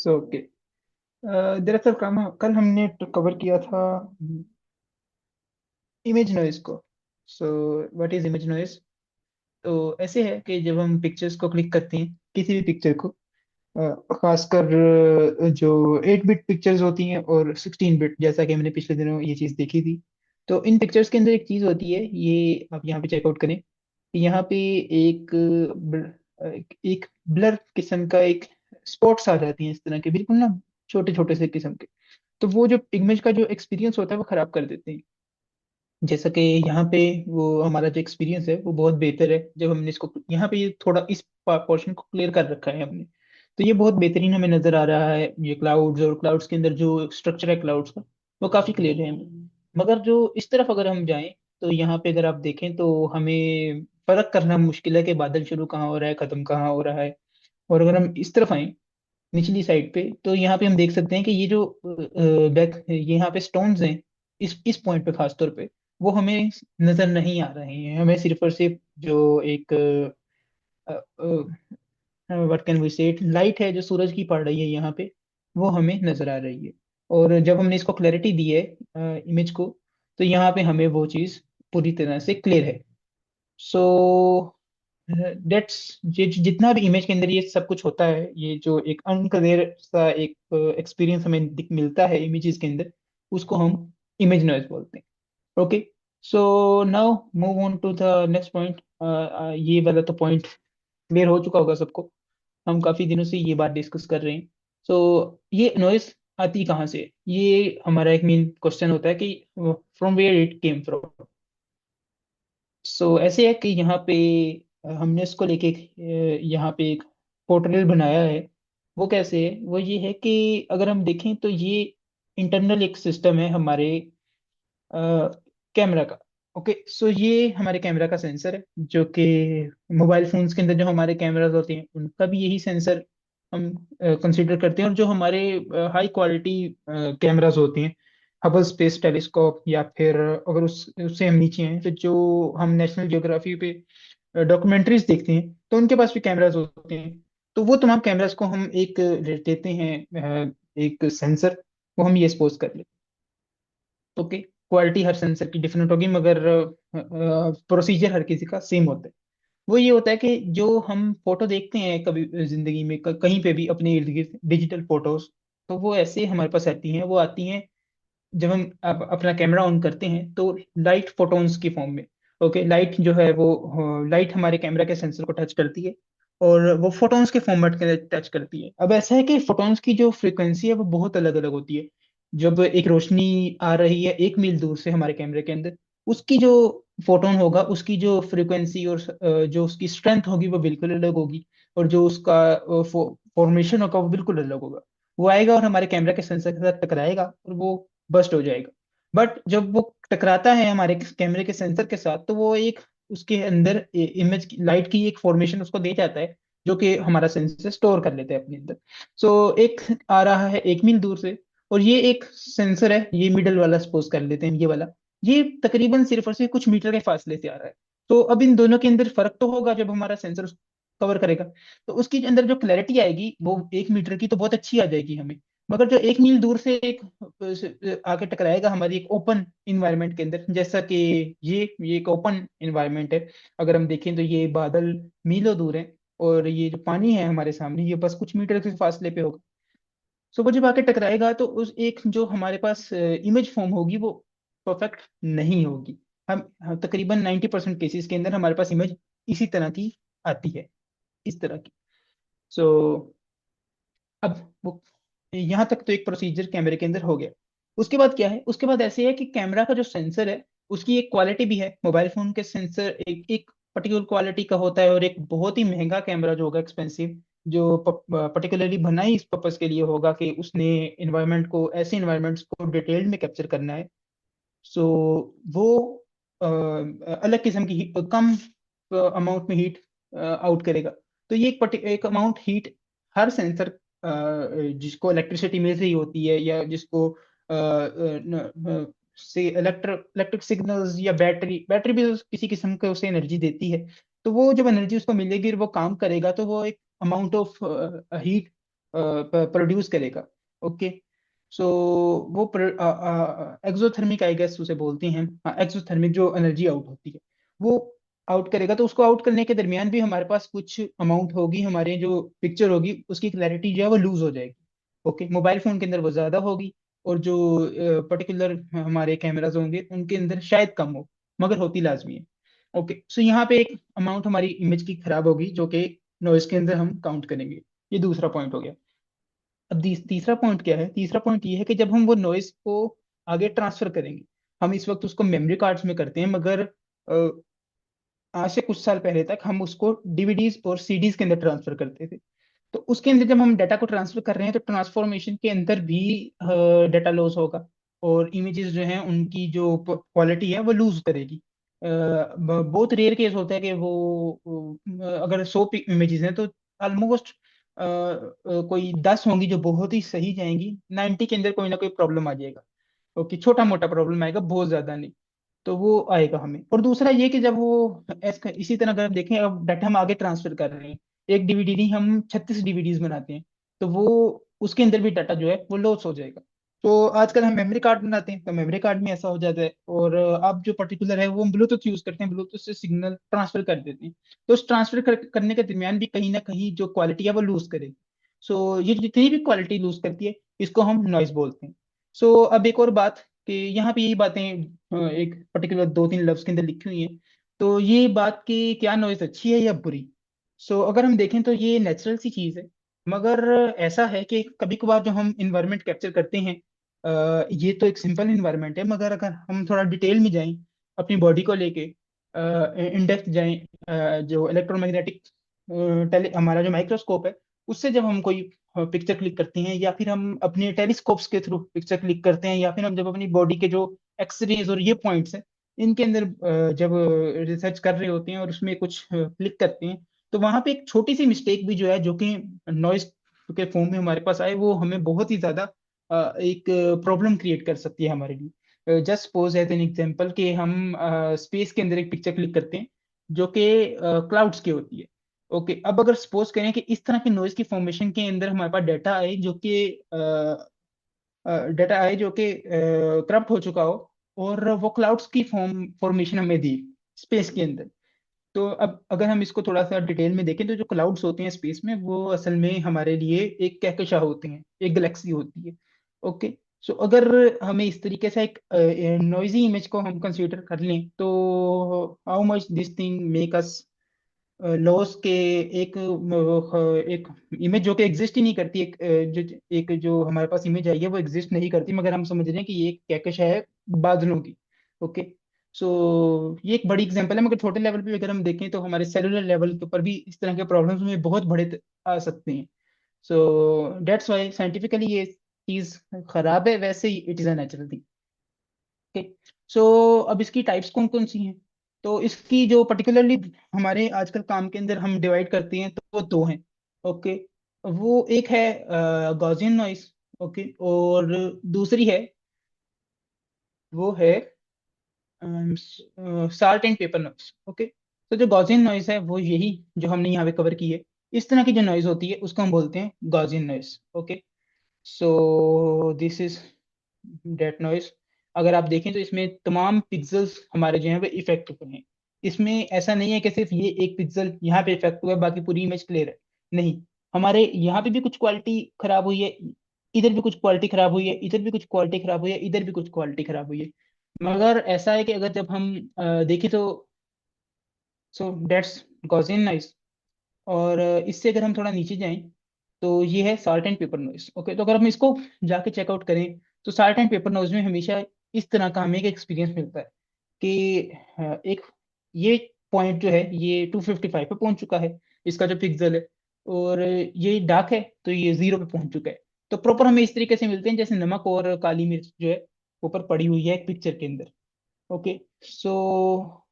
So okay. दरअसल कल हमने तो कवर किया था इमेज नॉइज को। So what is image noise? तो ऐसे है कि जब हम पिक्चर्स को क्लिक करते हैं, किसी भी पिक्चर को, खासकर जो 8 बिट पिक्चर्स होती हैं और 16 बिट, जैसा कि हमने पिछले दिनों ये चीज़ देखी थी। तो इन पिक्चर्स के अंदर एक चीज़ होती है, ये आप यहाँ पे चेकआउट करें कि यहाँ पे एक एक ब्लर किस्म का एक स्पॉट्स आ जाती हैं इस तरह के, बिल्कुल ना, छोटे छोटे से किस्म के। तो वो जो इमेज का जो एक्सपीरियंस होता है वो खराब कर देते हैं। जैसा कि यहाँ पे वो हमारा जो एक्सपीरियंस है वो बहुत बेहतर है जब हमने इसको यहाँ पे ये थोड़ा इस पोर्शन को क्लियर कर रखा है हमने। तो ये बहुत बेहतरीन हमें नजर आ रहा है, ये क्लाउड्स और क्लाउड्स के अंदर जो स्ट्रक्चर है क्लाउड्स का, वो काफी क्लियर है हमें। मगर जो इस तरफ अगर हम जाएं, तो यहाँ पे अगर आप देखें तो हमें फर्क करना मुश्किल है कि बादल शुरू कहाँ हो रहा है, खत्म कहाँ हो रहा है। और अगर हम इस तरफ आए निचली साइड पे, तो यहाँ पे हम देख सकते हैं कि ये जो बैक ये यहाँ पे स्टोन्स हैं, इस पॉइंट पे खास तौर पे वो हमें नजर नहीं आ रहे हैं। हमें सिर्फ और सिर्फ जो एक व्हाट कैन वी से लाइट है जो सूरज की पड़ रही है यहाँ पे, वो हमें नजर आ रही है। और जब हमने इसको क्लैरिटी दी है इमेज को, तो यहाँ पे हमें वो चीज पूरी तरह से क्लियर है। सो डेट्स ये जितना भी इमेज के अंदर ये सब कुछ होता है, ये जो एक अनक्लियर सा एक एक्सपीरियंस हमें मिलता है इमेजेस के अंदर, उसको हम इमेज नॉइज बोलते हैं। Okay. So now move on to the next point. ये वाला तो पॉइंट क्लियर हो चुका होगा सबको। हम काफी दिनों से ये बात डिस्कस कर रहे हैं। सो ये नॉइज आती कहाँ से? ये हमारा एक मेन क्वेश्चन होता है कि from where it came from. So ऐसे है कि यहाँ पे हमने इसको लेके यहाँ पे एक पोर्टल बनाया है। वो कैसे है? वो ये है कि अगर हम देखें तो ये इंटरनल एक सिस्टम है हमारे कैमरा का। ओके। सो ये हमारे कैमरा का सेंसर है, जो कि मोबाइल फोन्स के अंदर जो हमारे कैमराज होते हैं उनका भी यही सेंसर हम कंसीडर करते हैं। और जो हमारे हाई क्वालिटी कैमराज होते हैं, हबल स्पेस टेलीस्कोप, या फिर अगर उससे हम नीचे हैं तो जो हम नेशनल ज्योग्राफी पे डॉक्यूमेंट्रीज देखते हैं, तो उनके पास भी कैमराज होते हैं। तो वो तमाम कैमराज को हम एक देते हैं एक सेंसर, वो हम ये सपोज कर लें। ओके। क्वालिटी हर सेंसर की डिफरेंट होगी, मगर प्रोसीजर हर किसी का सेम होता है। वो ये होता है कि जो हम फोटो देखते हैं कभी जिंदगी में कहीं पे भी अपने इर्द गिर्द डिजिटल फोटोज, तो वो ऐसे हमारे पास आती हैं। वो आती हैं जब हम अपना कैमरा ऑन करते हैं तो लाइट फोटोन्स की फॉर्म में। ओके। लाइट जो है वो लाइट हमारे कैमरा के सेंसर को टच करती है और वो फोटोन्स के फॉर्मेट के टच करती है। अब ऐसा है कि फोटोन्स की जो फ्रीक्वेंसी है वो बहुत अलग अलग होती है। जब एक रोशनी आ रही है 1 मील दूर से हमारे कैमरे के अंदर, उसकी जो फोटोन होगा उसकी जो फ्रीक्वेंसी और जो उसकी स्ट्रेंथ होगी वो बिल्कुल अलग होगी। और जो उसका फॉर्मेशन होगा वो बिल्कुल अलग होगा। वो आएगा और हमारे कैमरा के सेंसर के साथ टकराएगा और वो बस्ट हो जाएगा। बट जब वो टकराता है हमारे कैमरे के सेंसर के साथ, तो वो एक उसके अंदर इमेज की लाइट की एक फॉर्मेशन उसको दे जाता है, जो कि हमारा सेंसर स्टोर कर लेते हैं अपने अंदर। सो एक आ रहा है 1 मील दूर से, और ये एक सेंसर है, ये मिडल वाला सपोज कर लेते हैं, ये वाला, ये तकरीबन सिर्फ और सिर्फ कुछ मीटर के फासले से आ रहा है। तो अब इन दोनों के अंदर फर्क तो होगा जब हमारा सेंसर कवर करेगा। तो उसके अंदर जो क्लैरिटी आएगी वो 1 मीटर की तो बहुत अच्छी आ जाएगी हमें। मगर जो 1 मील दूर से एक आके टकराएगा हमारी एक ओपन इन्वायरमेंट के अंदर, जैसा कि ये एक ओपन इन्वायरमेंट है। अगर हम देखें तो ये बादल मीलों दूर है, और ये जो पानी है हमारे सामने ये बस कुछ मीटर के फासले पे होगा। सो वो जब आके टकराएगा तो उस एक जो हमारे पास इमेज फॉर्म होगी वो परफेक्ट नहीं होगी। हम तकरीबन 90% केसेस के अंदर हमारे पास इमेज इसी तरह की आती है, इस तरह की। सो अब वो यहाँ तक तो एक प्रोसीजर कैमरे के अंदर हो गया। उसके बाद क्या है? उसके बाद ऐसे है कि कैमरा का जो सेंसर है उसकी एक क्वालिटी भी है। मोबाइल फोन के सेंसर एक एक पर्टिकुलर क्वालिटी का होता है, और एक बहुत ही महंगा कैमरा जो होगा, एक्सपेंसिव, जो पर्टिकुलरली बना ही इस पर्पज के लिए होगा कि उसने इन्वायरमेंट को, ऐसे इन्वायरमेंट्स को डिटेल्ड में कैप्चर करना है। सो वो अलग किस्म की कम अमाउंट में हीट आउट करेगा। तो ये एक अमाउंट हीट हर सेंसर जिसको इलेक्ट्रिसिटी मिल रही होती है, या जिसको से इलेक्ट्रिक सिग्नल्स या बैटरी बैटरी भी किसी किस्म के उसे एनर्जी देती है। तो वो जब एनर्जी उसको मिलेगी और वो काम करेगा, तो वो एक अमाउंट ऑफ हीट प्रोड्यूस करेगा। ओके। सो वो एक्सोथर्मिक आई गेस उसे बोलते हैं, हाँ एक्सोथर्मिक जो एनर्जी आउट होती है वो आउट करेगा। तो उसको आउट करने के दरमियान भी हमारे पास कुछ अमाउंट होगी, हमारे जो पिक्चर होगी उसकी क्लैरिटी जो है वो लूज हो जाएगी। ओके, मोबाइल फोन के अंदर वो ज्यादा होगी, और जो पर्टिकुलर हमारे कैमराज होंगे उनके अंदर शायद कम हो, मगर होती लाजमी है। ओके, सो यहाँ पे एक अमाउंट हमारी इमेज की खराब होगी जो कि नॉइज के अंदर हम काउंट करेंगे। ये दूसरा पॉइंट हो गया। अब तीसरा पॉइंट क्या है? तीसरा पॉइंट ये है कि जब हम वो नॉइज को आगे ट्रांसफर करेंगे, हम इस वक्त उसको मेमोरी कार्ड्स में करते हैं, मगर आज से कुछ साल पहले तक हम उसको डीवीडीज और सीडीज के अंदर ट्रांसफर करते थे। तो उसके अंदर जब हम डाटा को ट्रांसफर कर रहे हैं तो ट्रांसफॉर्मेशन के अंदर भी डाटा लॉस होगा, और इमेजेस जो हैं उनकी जो क्वालिटी है वो लूज करेगी। बहुत रेयर केस होता है कि वो अगर 100 इमेजेस हैं तो ऑलमोस्ट कोई 10 होंगी जो बहुत ही सही जाएंगी, 90 के अंदर कोई ना कोई प्रॉब्लम आ जाएगा। ओके, छोटा मोटा प्रॉब्लम आएगा, बहुत ज्यादा नहीं। तो वो आएगा हमें। और दूसरा ये कि जब वो इसी तरह अगर आप देखें, अब डाटा हम आगे ट्रांसफर कर रहे हैं, एक डीवीडी नहीं हम 36 डीवीडीज बनाते हैं, तो वो उसके अंदर भी डाटा जो है वो लॉस हो जाएगा। तो आजकल हम मेमोरी कार्ड बनाते हैं, तो मेमोरी कार्ड में ऐसा हो जाता है। और आप जो पर्टिकुलर है वो हम ब्लूटूथ यूज करते हैं, ब्लूटूथ से सिग्नल ट्रांसफर कर देते हैं। तो उस ट्रांसफर करने के दरमियान भी कहीं ना कहीं जो क्वालिटी है वो लूज करेगी। सो ये जितनी भी क्वालिटी लूज करती है इसको हम नॉइज बोलते हैं। सो अब एक और बात, कि यहाँ पे यही बातें एक पर्टिकुलर 2-3 लफ्ज के अंदर लिखी हुई हैं। तो ये बात कि क्या नॉइज अच्छी है या बुरी? सो अगर हम देखें तो ये नेचुरल सी चीज है, मगर ऐसा है कि कभी कभार जो हम इन्वायरमेंट कैप्चर करते हैं, ये तो एक सिंपल इन्वायरमेंट है, मगर अगर हम थोड़ा डिटेल में जाएं अपनी बॉडी को लेके, इन डेप्थ जाएं, जो इलेक्ट्रोमैग्नेटिक हमारा जो माइक्रोस्कोप है उससे जब हम कोई पिक्चर क्लिक करते हैं, या फिर हम अपने टेलीस्कोप्स के थ्रू पिक्चर क्लिक करते हैं, या फिर हम जब अपनी बॉडी के जो एक्सरेज और ये पॉइंट्स हैं इनके अंदर जब रिसर्च कर रहे होते हैं और उसमें कुछ क्लिक करते हैं, तो वहां पे एक छोटी सी मिस्टेक भी जो है जो कि नॉइस के फॉर्म में हमारे पास आए, वो हमें बहुत ही ज्यादा एक प्रॉब्लम क्रिएट कर सकती है हमारे लिए। Just suppose as an example कि हम स्पेस के अंदर एक पिक्चर क्लिक करते हैं जो कि क्लाउड्स की होती है। ओके, अब अगर सपोज करें कि इस तरह की नॉइज की फॉर्मेशन के अंदर हमारे पास डाटा आए जो कि करप्ट हो चुका हो, और वो क्लाउड्स की फॉर्मेशन हमें दी स्पेस के अंदर। तो अब अगर हम इसको थोड़ा सा डिटेल में देखें तो जो क्लाउड्स होते हैं स्पेस में वो असल में हमारे लिए एक कहकशां होती हैं, एक गैलेक्सी होती है। ओके, सो अगर हमें इस तरीके से एक नॉइजी इमेज को हम कंसीडर कर लें, तो how much this thing make us loss के एक एक इमेज जो कि एग्जिस्ट ही नहीं करती, जो हमारे पास इमेज आई है वो एग्जिस्ट नहीं करती, मगर हम समझ रहे हैं कि ये एक कहकशां है बादलों की। ओके, सो ये एक बड़ी एग्जांपल है, मगर छोटे लेवल पे अगर हम देखें तो हमारे सेलुलर लेवल के ऊपर भी इस तरह के प्रॉब्लम्स में बहुत बड़े आ सकते हैं। सो दैट्स वाई साइंटिफिकली ये चीज खराब है, वैसे ही it is a natural thing. Okay, so अब इसकी टाइप्स कौन कौन सी हैं? तो इसकी जो पर्टिकुलरली हमारे आजकल काम के अंदर हम डिवाइड करते हैं तो वो दो हैं। ओके, वो एक है गॉसियन नॉइस। ओके, और दूसरी है, वो है salt and paper noise. Okay, तो जो गॉसियन नॉइस है वो यही जो हमने यहाँ पे कवर की है, इस तरह की जो नॉइस होती है उसको हम बोलते हैं Gaussian noise. Okay, so this is that noise. अगर आप देखें तो इसमें तमाम पिक्सेल्स हमारे जो हैं वो इफेक्ट हुए हैं। इसमें ऐसा नहीं है कि सिर्फ ये एक पिक्सल यहाँ पे इफेक्ट हुआ है बाकी पूरी इमेज क्लियर है। नहीं, हमारे यहाँ पे भी कुछ क्वालिटी खराब हुई है, इधर भी कुछ क्वालिटी खराब हुई है, इधर भी कुछ क्वालिटी खराब हुई है, इधर भी कुछ क्वालिटी खराब हुई है। मगर ऐसा है कि अगर जब हम देखें तो, सो डेट्स गॉसियन नॉइस। और इससे अगर हम थोड़ा नीचे जाएं तो ये है salt and paper noise. Okay, तो अगर हम इसको जाके चेकआउट करें तो साल्ट एंड पेपर नॉइज में हमेशा इस तरह का हमें एक एक्सपीरियंस मिलता है कि एक ये पॉइंट जो है ये 255 पे पहुंच चुका है, इसका जो पिक्सल है, और ये डार्क है तो ये 0 पे पहुंच चुका है। तो प्रॉपर हमें इस तरीके से मिलते हैं जैसे नमक और काली मिर्च जो है ऊपर पड़ी हुई है एक पिक्चर के अंदर। Okay, so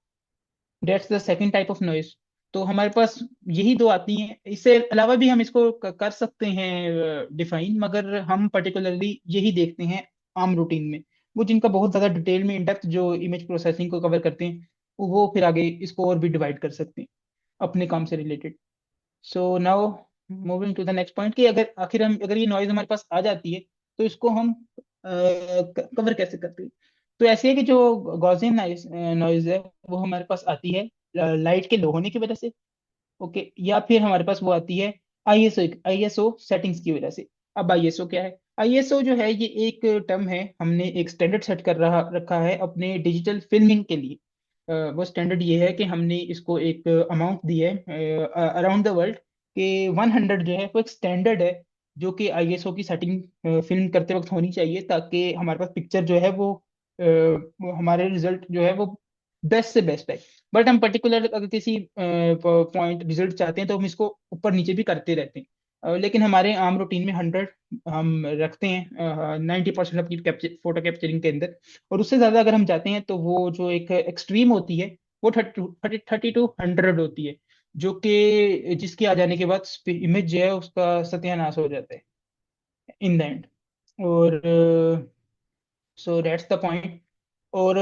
that's the second type of noise. तो हमारे पास यही दो आती हैं, इससे अलावा भी हम इसको कर सकते हैं डिफाइन, मगर हम पर्टिकुलरली यही देखते हैं आम रूटीन में। वो जिनका बहुत ज़्यादा डिटेल में इन डेप्थ जो इमेज प्रोसेसिंग को कवर करते हैं, वो फिर आगे इसको और भी डिवाइड कर सकते हैं अपने काम से related. So now moving to the next point कि अगर आखिर हम अगर ये नॉइज हमारे पास आ जाती है तो इसको हम कवर कैसे करते हैं। तो ऐसे है कि जो गॉसियन नॉइज नॉइज है वो हमारे पास आती है लाइट के लो होने की वजह से। ओके, या फिर हमारे पास वो आती है आईएसओ सेटिंग्स की वजह से। अब आईएसओ क्या है? आईएसओ जो है ये एक टर्म है, हमने एक स्टैंडर्ड सेट कर रहा रखा है अपने डिजिटल फिल्मिंग के लिए। वो स्टैंडर्ड ये है कि हमने इसको एक अमाउंट दी है अराउंड द वर्ल्ड कि 100 जो है वो एक स्टैंडर्ड है जो कि आईएसओ की सेटिंग फिल्म करते वक्त होनी चाहिए, ताकि हमारे पास पिक्चर जो है वो हमारे रिजल्ट जो है वो बेस्ट से बेस्ट है। बट हम पर्टिकुलर अगर किसी पॉइंट रिजल्ट चाहते हैं तो हम इसको ऊपर नीचे भी करते रहते हैं। लेकिन हमारे आम रूटीन में 100 हम रखते हैं 90% अपनी फोटो कैप्चरिंग के अंदर। और उससे ज्यादा अगर हम चाहते हैं तो वो जो एक एक्सट्रीम होती है वो 30 टू 100 होती है, जो कि जिसके आ जाने के बाद इमेज जो है उसका सत्यानाश हो जाता है इन द एंड। और सो दैट्स द पॉइंट। और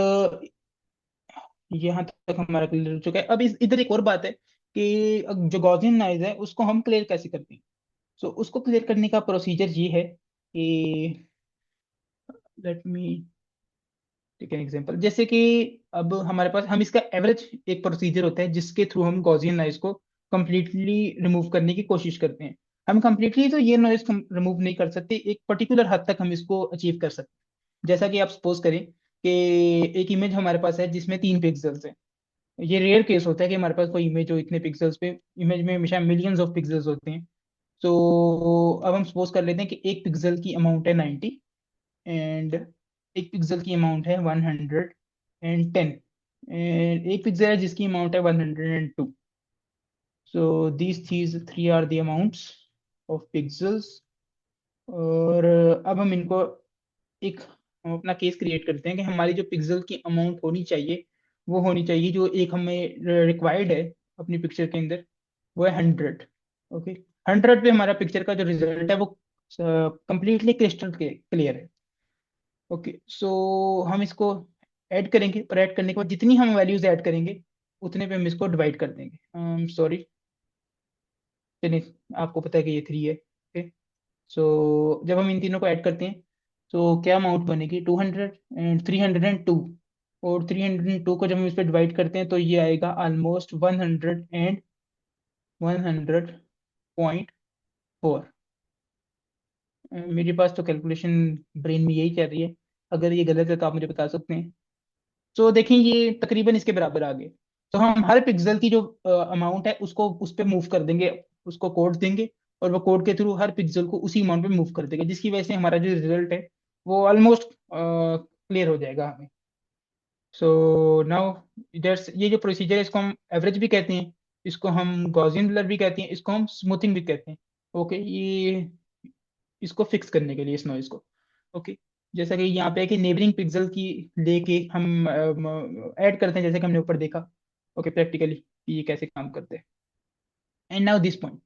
यहाँ तक हमारा क्लियर हो चुका है। अब इधर एक और बात है कि जो गॉसियन नॉइज है उसको हम क्लियर कैसे करते हैं। सो उसको क्लियर करने का प्रोसीजर ये है कि let me take an example. जैसे कि अब हमारे पास हम इसका एवरेज एक प्रोसीजर होता है जिसके थ्रू हम गॉसियन नॉइज को कंप्लीटली रिमूव करने की कोशिश करते हैं। हम कंप्लीटली तो ये नॉइज रिमूव नहीं कर सकते, एक पर्टिकुलर हद तक हम इसको अचीव कर सकते हैं। जैसा कि आप सपोज करें कि एक इमेज हमारे पास है जिसमें 3 पिक्सल्स हैं। ये रेयर केस होता है कि हमारे पास कोई इमेज हो इतने पिक्सल्स पे। इमेज में हमेशा मिलियंस ऑफ पिक्सल्स होते हैं। तो अब हम सपोज कर लेते हैं कि एक पिक्सल की अमाउंट है 90 एंड एक पिक्सल की अमाउंट है 110 एंड एक पिक्सल है जिसकी अमाउंट है 102। So these these three are the amounts of pixels. और अब हम इनको एक हम अपना केस क्रिएट करते हैं कि हमारी जो पिक्सल की अमाउंट होनी चाहिए वो होनी चाहिए जो एक हमें रिक्वायर्ड है अपनी पिक्चर के अंदर, वो है 100। ओके, 100 पे हमारा पिक्चर का जो रिजल्ट है वो कंप्लीटली क्रिस्टल क्लियर है। ओके, सो हम इसको ऐड करेंगे और ऐड करने के बाद जितनी हम वैल्यूज ऐड करेंगे उतने पे हम इसको डिवाइड कर देंगे। सॉरी, चलिए आपको पता है कि ये 3 है। ओके, सो जब हम इन तीनों को ऐड करते हैं तो क्या अमाउंट बनेगी? 200 एंड 302। और 302 को जब हम इस पर डिवाइड करते हैं तो ये आएगा ऑलमोस्ट 100 मेरे पास तो कैलकुलेशन ब्रेन में यही चल रही है। अगर ये गलत है तो आप मुझे बता सकते हैं। तो देखें ये तकरीबन इसके बराबर आ गए। तो हम हर पिक्सल की जो अमाउंट है उसको उस पर मूव कर देंगे, उसको कोड देंगे और वो कोड के थ्रू हर पिक्सल को उसी अमाउंट पे मूव कर देंगे, जिसकी वजह से हमारा जो रिजल्ट है वो ऑलमोस्ट क्लियर हो जाएगा हमें। सो नाउ दैट्स ये जो प्रोसीजर है इसको हम एवरेज भी कहते हैं, इसको हम गॉसियन ब्लर भी कहते हैं, इसको हम स्मूथिंग भी कहते हैं। ओके, ये इसको फिक्स करने के लिए इस नॉइज को। ओके, जैसा कि यहाँ पे है कि नेबरिंग पिक्सल की लेके हम ऐड करते हैं जैसे कि हमने ऊपर देखा। ओके, प्रैक्टिकली कि ये कैसे काम करते हैं। And now this point.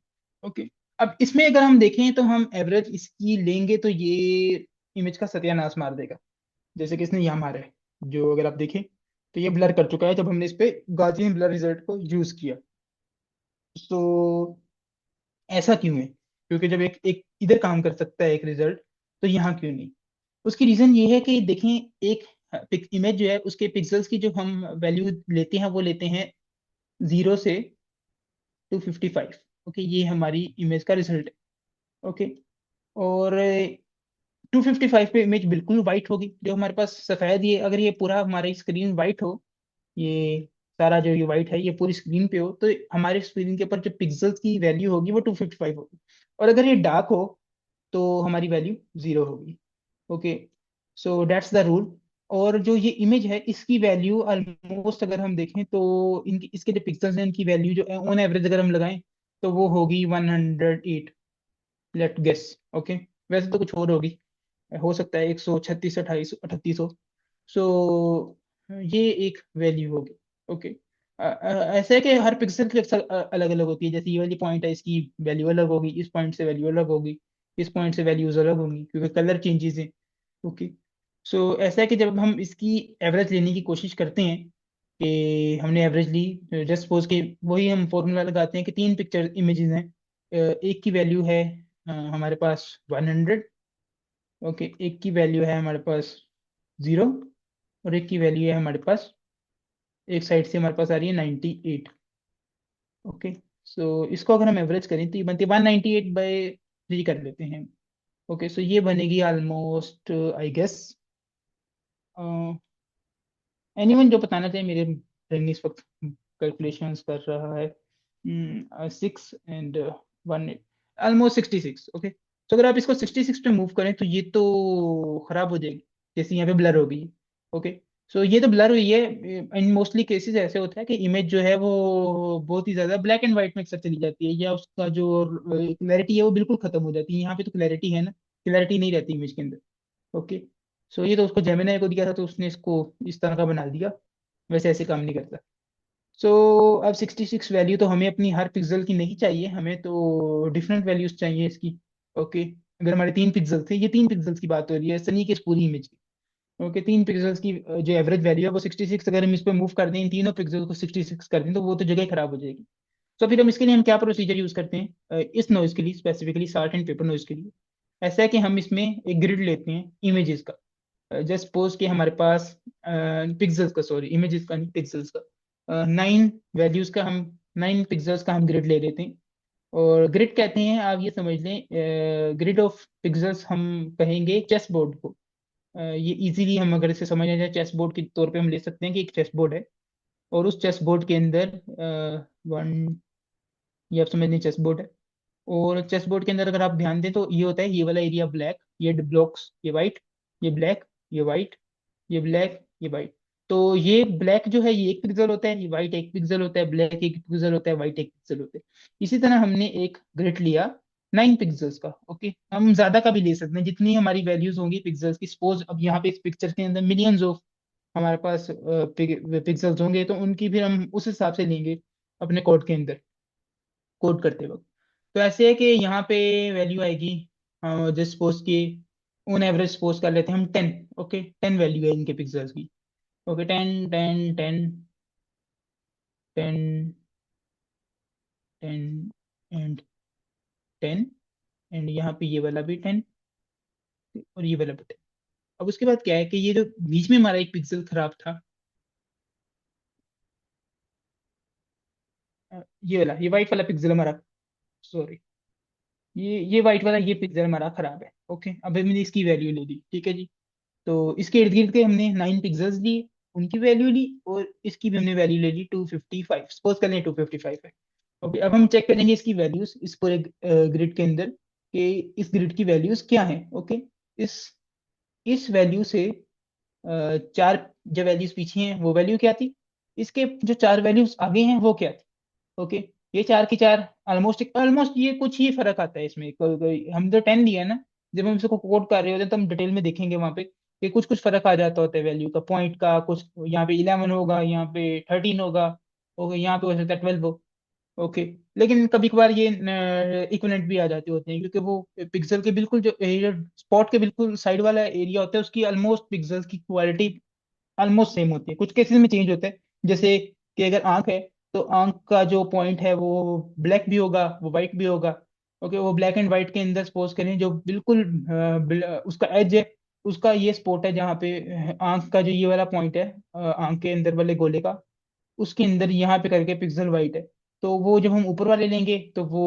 Okay, अब इसमें अगर हम देखें तो हम एवरेज इसकी लेंगे तो ये इमेज का सत्यानाश मार देगा, जैसे कि इसने यहाँ मारा है। जो अगर आप देखें तो ये ब्लर कर चुका है जब हमने इस पे गॉसियन ब्लर रिजल्ट को यूज किया। तो ऐसा क्यों है? क्योंकि जब एक एक इधर काम कर सकता है एक रिजल्ट, तो यहाँ क्यों नहीं? उसकी रीजन ये है कि देखें एक इमेज जो है उसके पिक्सल्स की जो हम वैल्यू लेते हैं वो लेते हैं 0 से 255। ओके, ये हमारी इमेज का रिजल्ट है। ओके, और 255 पे इमेज बिल्कुल वाइट होगी, जो हमारे पास सफेद, ये अगर ये पूरा हमारी स्क्रीन वाइट हो, ये सारा जो ये वाइट है ये पूरी स्क्रीन पे हो, तो हमारे स्क्रीन के ऊपर जो पिक्सल्स की वैल्यू होगी वो 255 होगी। और अगर ये डार्क हो तो हमारी वैल्यू 0 होगी। Okay, so that's the rule. और जो ये इमेज है इसकी वैल्यू ऑलमोस्ट अगर हम देखें तो इनकी इसके जो पिक्सल्स हैं इनकी वैल्यू जो ऑन एवरेज अगर हम लगाएं तो वो होगी 108, लेट गेस। ओके, वैसे तो कुछ और होगी, हो सकता है 136 28 38 हो। सो ये एक वैल्यू होगी। ओके, ऐसा है कि हर पिक्सल की अक्सर अलग अलग होती है। जैसे ये वाली पॉइंट है इसकी वैल्यू अलग होगी, इस पॉइंट से वैल्यू अलग होगी, इस पॉइंट से वैल्यूज अलग होंगी क्योंकि कलर चेंजेस हैं। ओके, सो ऐसा है कि जब हम इसकी एवरेज लेने की कोशिश करते हैं कि हमने एवरेज ली, जस्ट सपोज कि वही हम फॉर्मूला लगाते हैं कि 3 पिक्चर इमेजेस हैं एक की वैल्यू है हमारे पास 100। ओके, एक की वैल्यू है हमारे पास 0, और एक की वैल्यू है हमारे पास, एक साइड से हमारे पास आ रही है 98। ओके, सो इसको अगर हम एवरेज करें तो ये बनती है 198/3 कर लेते हैं। ओके, सो ये बनेगी ऑलमोस्ट आई गेस, एनीवन जो बताना चाहिए, मेरे ब्रेन इस वक्त कैलकुलेशंस कर रहा है। 6 and 1, ऑलमोस्ट 66। ओके, तो अगर आप इसको 66 पे मूव करें तो ये तो खराब हो जाएगी, जैसे यहाँ पे ब्लर हो गई। ओके, सो ये तो ब्लर हुई है। इन मोस्टली केसेस ऐसे होता है कि इमेज जो है वो बहुत ही ज्यादा ब्लैक एंड व्हाइट में अक्सर चली जाती है, या उसका जो क्लैरिटी है वो बिल्कुल खत्म हो जाती है। यहाँ पे तो क्लैरिटी है ना, क्लैरिटी नहीं रहती इमेज के अंदर। ओके, सो ये तो उसको जेमिनाई को दिया था तो उसने इसको इस तरह का बना दिया, वैसे ऐसे काम नहीं करता। सो अब 66 वैल्यू तो हमें अपनी हर पिक्सल की नहीं चाहिए, हमें तो डिफरेंट वैल्यूज चाहिए इसकी। ओके, अगर हमारे 3 पिक्सल थे, ये 3 पिक्सल्स की बात हो रही है, सनी की इस पूरी इमेज की। ओके, 3 पिक्सल्स की जो एवरेज वैल्यू है वो 66, अगर हम इस पर मूव कर दें, इन तीनों पिक्सल को 66 कर दें, तो वो तो जगह खराब हो जाएगी। तो फिर हम इसके लिए हम क्या प्रोसीजर यूज करते हैं इस नॉइज के लिए, specifically salt and paper noise के लिए। ऐसा है कि हम इसमें एक ग्रिड लेते हैं इमेजेस का। जस्ट सपोज कि हमारे पास पिक्सल्स का, सॉरी इमेजेस का नहीं, पिक्सल्स का 9 वैल्यूज का हम 9 पिक्सल्स का हम ग्रिड ले लेते हैं। और ग्रिड कहते हैं, आप ये समझ लें, ग्रिड ऑफ पिक्सल्स हम कहेंगे चेस बोर्ड को। ये इजीली हम अगर इसे समझ जाए चेस बोर्ड के तौर पे हम ले सकते हैं कि एक चेस बोर्ड है, और उस चेस बोर्ड के अंदर वन, ये आप समझ लें चेस बोर्ड है। और चेस बोर्ड के अंदर अगर आप ध्यान दें तो ये होता है, ये वाला एरिया ब्लैक, ये ब्लॉक्स ये वाइट, ये ब्लैक, ये वाइट, ये ब्लैक, ये वाइट। तो ये ब्लैक जो है ये 1 पिक्सल होता है, ये वाइट 1 पिक्सल होता है, ब्लैक 1 पिक्सल होता है, वाइट 1 पिक्सल होता है। इसी तरह हमने एक ग्रिड लिया 9 पिक्सल्स का। ओके, हम ज्यादा का भी ले सकते हैं, जितनी हमारी वैल्यूज होंगी पिक्सल्स की। सपोज अब यहाँ पे इस पिक्चर के अंदर मिलियंस ऑफ हमारे पास पिक्सल्स होंगे, तो उनकी फिर हम उस हिसाब से लेंगे अपने कोड के अंदर, कोड करते वक्त। तो ऐसे है कि यहाँ पे वैल्यू आएगी, जस्ट सपोज की ऑन एवरेज सपोज कर लेते हैं हम 10। ओके, 10 वैल्यू है इनके पिक्सल्स की। ओके, 10 10 10 10 10 एंड 10, एंड यहाँ पे ये वाला भी 10, और ये वाला भी 10। अब उसके बाद क्या है कि ये जो बीच में हमारा एक पिक्सल खराब था, ये वाला, ये वाइट वाला पिक्सल हमारा, सॉरी, ये वाइट वाला ये पिक्सल हमारा खराब है। ओके, अब हमने इसकी वैल्यू ले ली, ठीक है जी। तो इसके इर्द गिर्द के हमने 9 पिक्सल्स लिए, उनकी वैल्यू ली, और इसकी भी हमने वैल्यू ले ली 255, सपोज कर लें 255 है। ओके, अब हम चेक करेंगे इसकी वैल्यूज इस पूरे ग्रिड के अंदर, कि इस ग्रिड की वैल्यूज क्या है। ओके, इस इस वैल्यू से 4 जो वैल्यूज पीछे हैं वो वैल्यू क्या थी, इसके जो 4 वैल्यूज आगे हैं वो क्या थी। ओके, ये 4 की 4 ऑलमोस्ट ऑलमोस्ट ये कुछ ही फर्क आता है इसमें, हम जो 10 लिया है ना, जब हम इसको कोड कर रहे होते हैं तो हम डिटेल में देखेंगे वहां पे कि कुछ कुछ फर्क आ जाता होता है वैल्यू का, पॉइंट का कुछ, यहाँ पे 11 होगा, यहाँ पे 13 होगा। ओके, यहाँ पे हो सकता है 12 हो। ओके, लेकिन कभी कभार ये इक्विवेलेंट भी आ जाते होते हैं, क्योंकि वो पिक्सल के बिल्कुल जो एरिया, स्पॉट के बिल्कुल साइड वाला एरिया होता है, उसकी ऑलमोस्ट पिक्सल्स की क्वालिटी ऑलमोस्ट सेम होती है। कुछ केसेस में चेंज होता है, जैसे कि अगर आंख है तो आंख का जो पॉइंट है वो ब्लैक भी होगा, वो वाइट भी होगा। ओके, वो ब्लैक एंड व्हाइट के अंदर सपोज करें जो बिल्कुल उसका एज है, उसका ये स्पॉट है जहाँ पे आंख का जो ये वाला पॉइंट है, आंख के अंदर वाले गोले का, उसके अंदर यहाँ पे करके पिक्सल वाइट है। तो वो जब हम ऊपर वाले लेंगे तो वो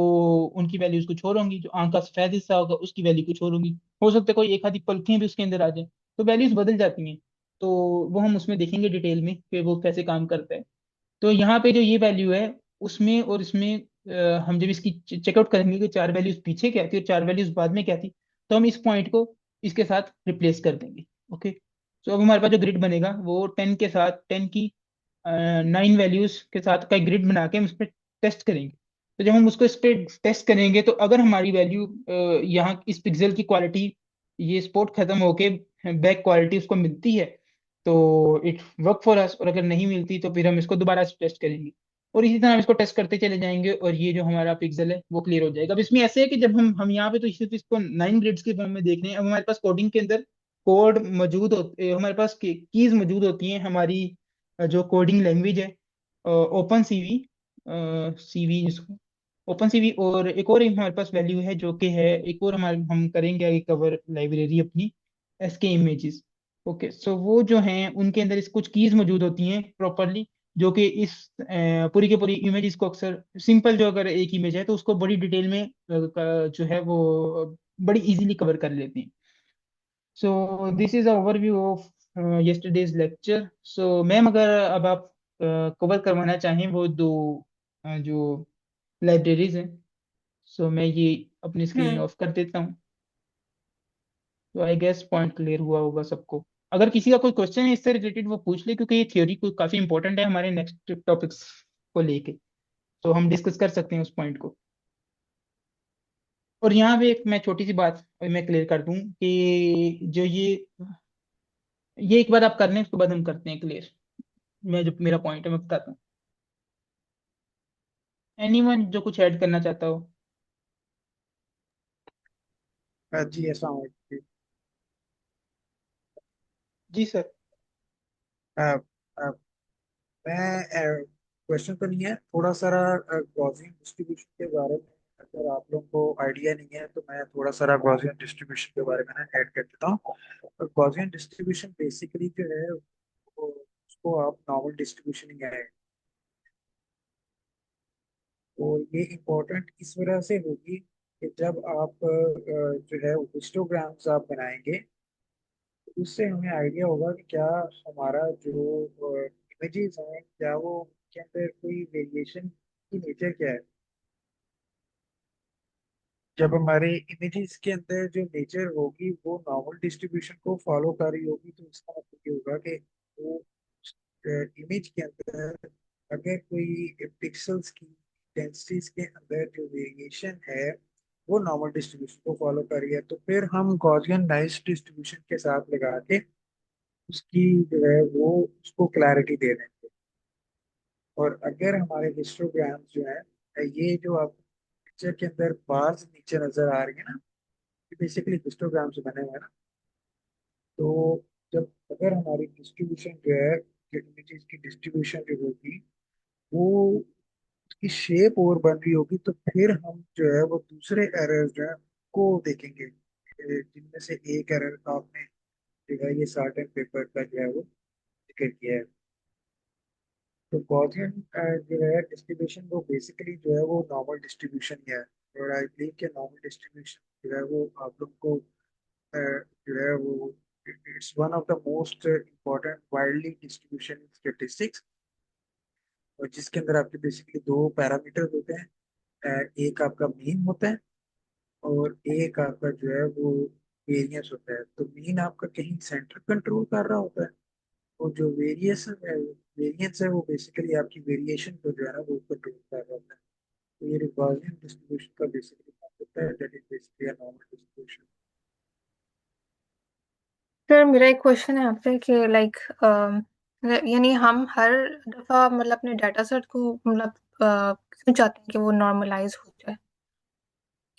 उनकी वैल्यूज कुछ और होंगी, जो आंख का सफेद हिस्सा होगा उसकी वैल्यू कुछ और होगी। हो सकता है कोई एक आधी पलकें भी उसके अंदर आ जाए, तो वैल्यूज बदल जाती हैं। तो वो हम उसमें देखेंगे डिटेल में कि वो कैसे काम करता है। तो यहाँ पे जो ये वैल्यू है उसमें और इसमें, हम जब इसकी चेकआउट करेंगे कि 4 वैल्यूज पीछे क्या थी और 4 वैल्यूज बाद में क्या थी, तो हम इस पॉइंट को इसके साथ रिप्लेस कर देंगे। ओके, तो अब हमारे पास जो ग्रिड बनेगा वो 10 के साथ, 10 की 9 वैल्यूज के साथ का ग्रिड बना के हम उस पर टेस्ट करेंगे। तो जब हम उसको इस पे टेस्ट करेंगे तो अगर हमारी वैल्यू यहाँ इस पिक्सल की क्वालिटी, ये स्पॉट खत्म होके बैक क्वालिटी उसको मिलती है, तो इट वर्क फॉर अस, और अगर नहीं मिलती तो फिर हम इसको दोबारा से टेस्ट करेंगे। और इसी तरह हम इसको टेस्ट करते चले जाएंगे, और ये जो हमारा पिक्सल है वो क्लियर हो जाएगा। अब इसमें ऐसे है कि जब हम यहाँ पे तो सिर्फ इसको 9 ग्रिड्स के फॉर्म में देख रहे हैं। अब हमारे पास कोडिंग के अंदर कोड मौजूद होते, हमारे पास कीज मौजूद होती हैं हमारी, जो कोडिंग लैंग्वेज है open CV, CV open CV, और एक और हमारे पास वैल्यू है जो कि है, एक और हमारे हम करेंगे आगे कवर लाइब्रेरी अपनी, एसके इमेजेस। ओके, सो वो जो हैं उनके अंदर इस कुछ कीज मौजूद होती हैं प्रॉपरली, जो कि इस पूरी के पूरी इमेजेस को अक्सर सिंपल, जो अगर एक इमेज है तो उसको बड़ी डिटेल में जो है वो बड़ी इजीली कवर कर लेते हैं। सो this is overview of yesterday's lecture. So ma'am, अगर अब आप कवर करवाना चाहें वो दो जो लाइब्रेरीज हैं, सो मैं ये अपनी स्क्रीन हम्म। ऑफ कर देता हूँ। तो आई गेस पॉइंट क्लियर हुआ होगा सबको। अगर किसी का कोई क्वेश्चन है इससे रिलेटेड वो पूछ ले, क्योंकि ये थ्योरी को काफी इंपॉर्टेंट है हमारे नेक्स्ट टॉपिक्स को लेके, तो हम डिस्कस कर सकते हैं उस पॉइंट को। और यहाँ पे एक मैं छोटी सी बात मैं क्लियर कर दूं कि जो ये एक बार आप कर लें उसके बाद हम करते हैं क्लियर। मैं जो मेरा पॉइंट है मैं बताता हूँ। एनीवन जो कुछ ऐड करना चाहता हो? जी अस्सलाम वालेकुम। जी सर। अ, अ, मैं क्वेश्चन तो नहीं है, थोड़ा सारा गॉसियन डिस्ट्रीब्यूशन के बारे में अगर आप लोगों को आइडिया नहीं है तो मैं थोड़ा सारा गॉसियन डिस्ट्रीब्यूशन के बारे में ना ऐड कर देता हूँ। गॉसियन डिस्ट्रीब्यूशन बेसिकली जो है उसको आप नॉर्मल डिस्ट्रीब्यूशन ही है। तो ये इम्पोर्टेंट इस वजह से होगी कि जब आप जो है हिस्टोग्राम्स आप बनाएंगे, उससे हमें आइडिया होगा कि क्या हमारा जो इमेजेस हैं क्या वो के अंदर कोई वेरिएशन की नेचर क्या है। जब हमारे इमेजेस के अंदर जो नेचर होगी वो नॉर्मल डिस्ट्रीब्यूशन को फॉलो कर रही होगी, तो इसका मतलब ये होगा कि वो इमेज के अंदर अगर कोई पिक्सल्स की डेंसिटीज के अंदर जो वेरिएशन है वो नॉर्मल डिस्ट्रीब्यूशन को फॉलो कर रही है, तो फिर हम गॉसियन नाइस डिस्ट्रीब्यूशन के साथ लगा के उसकी जो है वो उसको क्लैरिटी दे देंगे। और अगर हमारे हिस्टोग्राम जो है ये जो आप पिक्चर के अंदर बार्स नीचे नजर आ रही है ना, ये बेसिकली हिस्टोग्राम से बने हुए हैं ना। तो जब अगर हमारी डिस्ट्रीब्यूशन जो है जो इमेजेस की डिस्ट्रीब्यूशन जो होगी वो उसकी शेप और बन रही होगी, तो फिर हम जो है वो दूसरे एरर जो है को देखेंगे, जिनमें से एक एरर आपने जो है ये साल्ट एंड पेपर का जो है वो जिक्र किया है। तो गॉसियन जो है डिस्ट्रीब्यूशन वो बेसिकली जो है वो नॉर्मल डिस्ट्रीब्यूशन ही है। और आई बिलीव कि नॉर्मल डिस्ट्रीब्यूशन जो है वो आप लोग को जो है वो it's one of the most important widely distribution in statistics, और जिसके अंदर आपके बेसिकली दो पैरामीटर होते हैं। एक आपका मीन होता है और एक आपका जो है वो वेरियंस होता है। तो मीन आपका कहीं सेंटर कंट्रोल कर रहा होता है, और जो वेरिएंस है वो बेसिकली आपकी वेरिएशन को जो है ना वो कंट्रोल कर रहा होता है। तो ये गॉसियन डिस्ट्रीब्यूशन का बेसिकली कॉन्सेप्ट है, that is basically a normal distribution. Sir मेरा एक क्वेश्चन है आपसे कि लाइक यानी हम हर दफा मतलब अपने डाटा सेट को मतलब क्यों चाहते हैं कि वो नॉर्मलाइज हो जाए?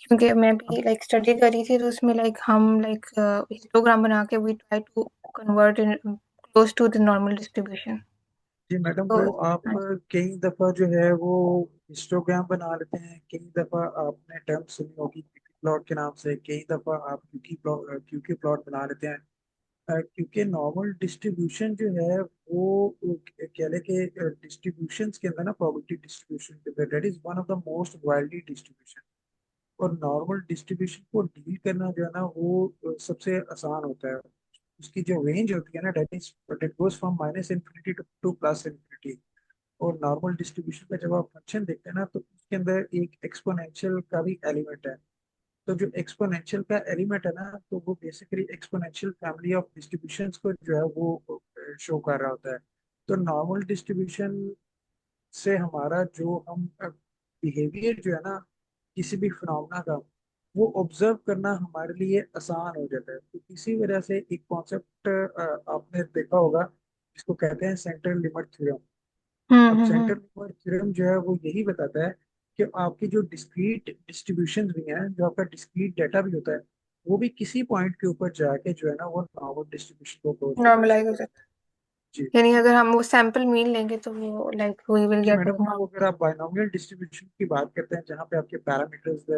क्योंकि मैं भी लाइक स्टडी करी थी तो उसमें लाइक हम लाइक हिस्टोग्राम बना के we try to convert in close to the normal distribution. जी मैडम, तो वो आप हाँ। कई दफा जो है वो हिस्टोग्राम बना लेते हैं, कई दफा आपने टर्म सुनी होगी क्यूकी प्लॉट के नाम से, कई दफा आप क्यूकी प्लॉट बना लेते हैं। क्योंकि नॉर्मल डिस्ट्रीब्यूशन जो है वो कह लें कि डिस्ट्रीब्यूशन के अंदर ना, प्रोबेबिलिटी डिस्ट्रीब्यूशन के अंदर that is one of the most widely distribution. और नॉर्मल डिस्ट्रीब्यूशन को डील करना जो है ना वो सबसे आसान होता है। उसकी जो रेंज होती है ना, that goes from minus infinity two plus infinity. और नॉर्मल डिस्ट्रीब्यूशन का जब आप फंक्शन देखते हैं ना, तो उसके अंदर एक एक्सपोनेंशियल का भी एलिमेंट है। तो जो एक्सपोनेंशियल का एलिमेंट है ना, तो वो basically exponential family of distributions को जो है वो शो कर रहा होता है। तो नॉर्मल डिस्ट्रीब्यूशन से हमारा जो हम बिहेवियर जो है ना किसी भी फिनोमेना का, वो ऑब्जर्व करना हमारे लिए आसान हो जाता है। तो इसी वजह से एक कॉन्सेप्ट आपने देखा होगा जिसको कहते हैं सेंट्रल लिमिट थ्योरम। अब हम्म। सेंट्रल लिमिट थ्योरम जो है वो यही बताता है कि आपकी जो डिस्क्रीट डिस्ट्रीब्यूशन भी हैं, जो आपका डिस्क्रीट डाटा भी होता है, वो भी किसी पॉइंट के ऊपर जाके जो है ना वो नॉर्मल डिस्ट्रीब्यूशन को अप्रोच करना नॉर्मलाइज शुरू हो करता जाता है। जी यानी अगर हम वो सैंपल मीन लेंगे तो वो लाइक वी विल जी गेट मैडम, तो अगर आप बायनोमियल डिस्ट्रीब्यूशन की बात करते हैं जहाँ पे आपके पैरामीटर्स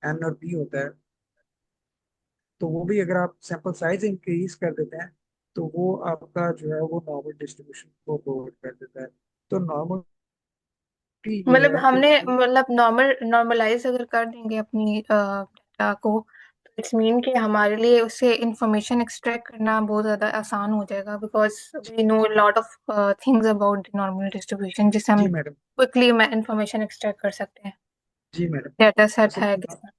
एन और पी होता है, तो वो भी अगर आप सैंपल साइज इंक्रीज कर देते हैं तो वो आपका जो है वो नॉर्मल डिस्ट्रीब्यूशन को प्रोवाइड कर देता है। तो नॉर्मल ये मतलब है कि हमने जो मतलब नॉर्मलाइज अगर कर देंगे अपनी डेटा को, तो इट्स मीन कि हमारे लिए उससे इंफॉर्मेशन एक्सट्रैक्ट करना बहुत ज़्यादा आसान हो जाएगा, because we know lot of things about the normal distribution जिससे जी हम मैडम। क्विकली इंफॉर्मेशन एक्सट्रैक्ट कर सकते हैं। जी मैडम, डेटा सेट जैसे है कि कितना।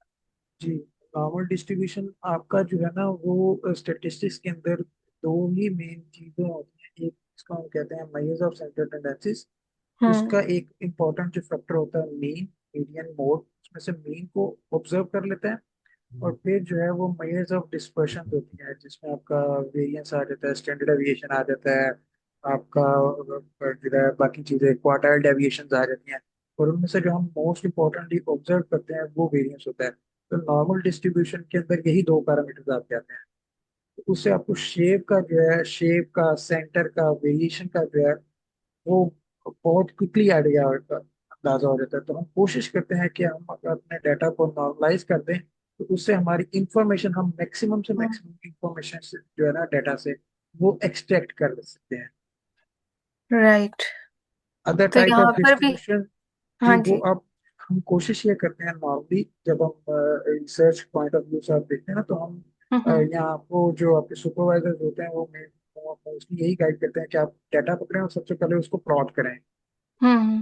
जी, नॉर्मल डिस्ट्रीब्यूशन आपका जो है ना वो स्टेटिस्टिक्स के अंदर दो ही मेन चीजें होती हैं। एक इसको हम कहते हैं मेजर्स ऑफ सेंट्रल टेंडेंसीज। हम्म। उसका एक इम्पॉर्टेंट जो फैक्टर होता है मीन, मीडियन, मोड, उसमें से मीन को ऑब्जर्व कर लेते हैं। और फिर जो है वो मेजर्स ऑफ डिस्पर्शन होती है जिसमें आपका वेरिएंस आ जाता है, स्टैंडर्ड डेविएशन आ जाता है, आपका जो है बाकी चीजें क्वार्टाइल डेविएशन आ जाती हैं। और उनमें से जो हम मोस्ट इम्पोर्टेंटली ऑब्जर्व करते हैं वो वेरिएंस होता है। तो नॉर्मल डिस्ट्रीब्यूशन के अंदर यही दो पैरामीटर्स आपके आते हैं। तो उससे आपको शेप का जो है, शेप का, सेंटर का, वेरिएशन का जो है वो बहुत क्विकली आइडिया अंदाजा हो जाता है। तो हम कोशिश करते हैं कि हम अगर अपने डाटा को नॉर्मलाइज कर दें तो उससे हमारी इंफॉर्मेशन, हम मैक्सिमम से मैक्सिमम इंफॉर्मेशन से जो है ना डाटा से वो एक्सट्रैक्ट कर सकते हैं। राइट। अदर तो टाइप ऑफ यहाँ पर भी। डिस्ट्रीब्यूशन, जी हाँ वो जी। अब हम कोशिश ये करते हैं नॉर्मली जब हम रिसर्च पॉइंट ऑफ व्यू से आप देखते हैं ना, तो हम हम्म। यहाँ आपको जो आपके सुपरवाइजर्स होते हैं वो मोस्टली यही गाइड करते हैं कि आप डाटा पकड़ें और सबसे पहले उसको प्लॉट करें। हम्म।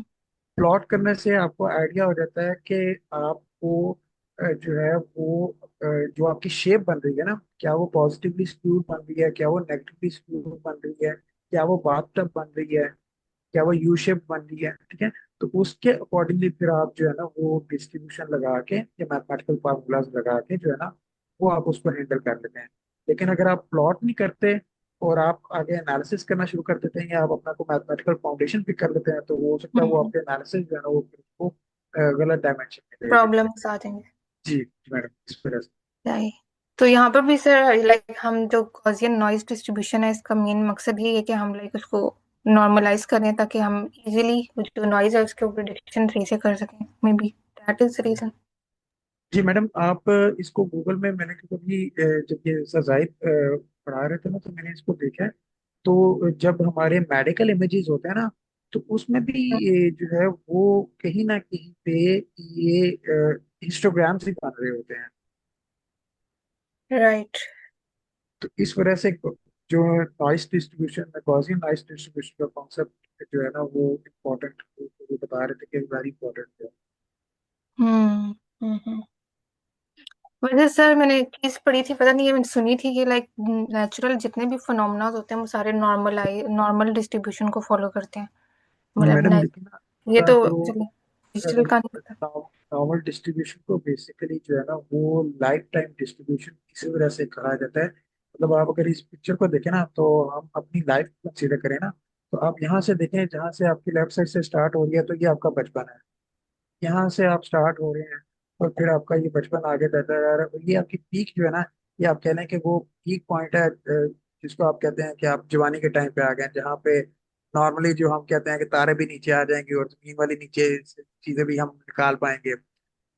प्लॉट करने से आपको आइडिया हो जाता है कि आपको जो है वो जो आपकी शेप बन रही है ना, क्या वो पॉजिटिवली स्क्यूड बन रही है, क्या वो नेगेटिवली स्क्यूड बन रही है, क्या वो बाथटब बन रही है, क्या वो यू शेप बन रही है। ठीक है, तो उसके अकॉर्डिंगली फिर आप जो है ना वो डिस्ट्रीब्यूशन लगा के या मैथमेटिकल फार्मूलाज लगा के जो है ना वो आप उसको हैंडल कर लेते हैं। लेकिन अगर आप प्लॉट नहीं करते और आप आगे एनालिसिस करना शुरू कर देते हैं या आप अपना को मैथमेटिकल फाउंडेशन पिक कर लेते हैं तो वो हो सकता है वो हम्म। आपके एनालिसिस जो है ना वो फिर उसको गलत डायमेंशन में ले जाए। प्रॉब्लम्स आ जाएंगे। जी जी मैडम, इस वजह से। राइट। तो यहाँ पर भी सर लाइक हम जो गॉसियन नॉइज डिस्ट्रीब्यूशन है इसका मेन मकसद ये है कि हम लाइक उसको नॉर्मलाइज करें ताकि हम इजीली जो नॉइज है उसके ऊपर डिटेक्शन सही से कर सकें, maybe that is the reason. जी मैडम, आप इसको गूगल में, मैंने कभी जब ये सर जाहिद पढ़ा रहे थे ना तो मैंने इसको देखा है। तो जब हमारे मेडिकल इमेजेस होते हैं ना तो उसमें भी ये जो है वो कहीं ना कहीं पे ये हिस्टोग्राम्स ही बन रहे होते हैं। राइट। तो इस वजह से जो नॉइस डिस्ट्रीब्यूशन में गॉसियन नॉइस डिस्ट्रीब्यूशन का कॉन्सेप्ट जो है ना वो इम्पोर्टेंट, वो बता रहे थे कि वेरी इंपॉर्टेंट है। हम्म। हम्म। वैसे सर मैंने एक चीज पढ़ी थी, पता नहीं ये मैंने सुनी थी कि लाइक नेचुरल जितने भी फिनोमेना होते हैं वो सारे नॉर्मल डिस्ट्रीब्यूशन को फॉलो करते हैं, मतलब मैडम लेकिन ये आपका तो जो चलिए डिजिटल का नहीं पता। नॉवल डिस्ट्रीब्यूशन को बेसिकली जो है ना वो लाइफ टाइम डिस्ट्रीब्यूशन इसी वजह से कहा जाता है। मतलब आप अगर इस पिक्चर को देखें ना तो हम अपनी लाइफ कंसीडर करें ना, तो आप यहाँ से देखें, जहाँ से आपकी लेफ्ट साइड से स्टार्ट हो रही है तो ये आपका बचपन है। यहाँ से आप स्टार्ट हो रहे हैं और फिर आपका ये बचपन आगे बढ़ता जा रहा है और ये आपकी पीक जो है ना, ये आप कह लें कि वो पीक पॉइंट है जिसको आप कहते हैं कि आप जवानी के टाइम पे आ गए हैं, जहाँ पे नॉर्मली जो हम कहते हैं कि तारे भी नीचे आ जाएंगे और जमीन वाली नीचे से चीजें भी हम निकाल पाएंगे।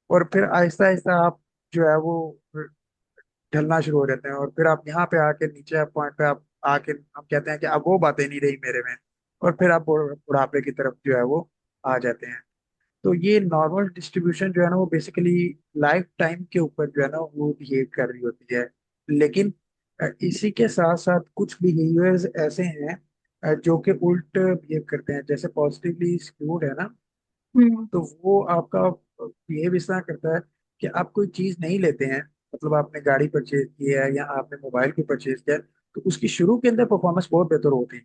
और फिर आहिस्ता आहिस्ता आप जो है वो ढलना शुरू हो जाते हैं और फिर आप यहाँ पे आके नीचे पॉइंट पे आप आके हम कहते हैं कि अब वो बातें नहीं रही मेरे में। और फिर आप बुढ़ापे की तरफ जो है वो आ जाते हैं। तो ये नॉर्मल डिस्ट्रीब्यूशन जो है ना वो बेसिकली लाइफ टाइम के ऊपर जो है ना वो बिहेव कर रही होती है। लेकिन इसी के साथ साथ कुछ बिहेवियर्स ऐसे हैं जो कि उल्ट बिहेव करते हैं। जैसे पॉजिटिवली स्क्यूड है ना, हम्म। तो वो आपका बिहेव इस तरह करता है कि आप कोई चीज़ नहीं लेते हैं, मतलब आपने गाड़ी परचेज की है या आपने मोबाइल भी परचेज किया है, तो उसकी शुरू के अंदर परफॉर्मेंस बहुत बेहतर होती है।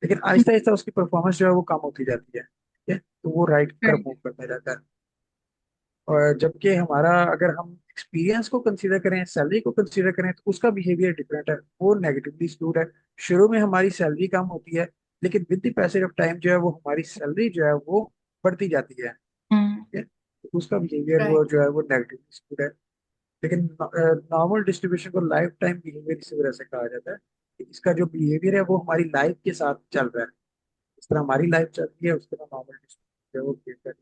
लेकिन आहिस्ता आहिस्ता उसकी परफॉर्मेंस जो है वो कम होती जाती है। ठीक है, तो वो राइट तरफ राइट। मूव करता रहता है। और जबकि हमारा, अगर हम एक्सपीरियंस को कंसीडर करें, सैलरी को कंसीडर करें, तो उसका बिहेवियर डिफरेंट है, वो नेगेटिवली स्क्यूड है। शुरू में हमारी सैलरी कम होती है लेकिन with the passage of time जो है वो हमारी सैलरी जो है वो बढ़ती जाती है। हम्म। ठीक है, तो उसका बिहेवियर राइट। वो जो है वो नेगेटिवली स्क्यूड है। लेकिन नॉर्मल डिस्ट्रीब्यूशन को लाइफ टाइम बिहेवियर इसी वजह से कहा जाता है इसका जो बिहेवियर है वो हमारी लाइफ के साथ चल रहा है। जिस तरह हमारी लाइफ चलती है उस तरह नॉर्मल डिस्ट्रीब्यूशन है वो create कर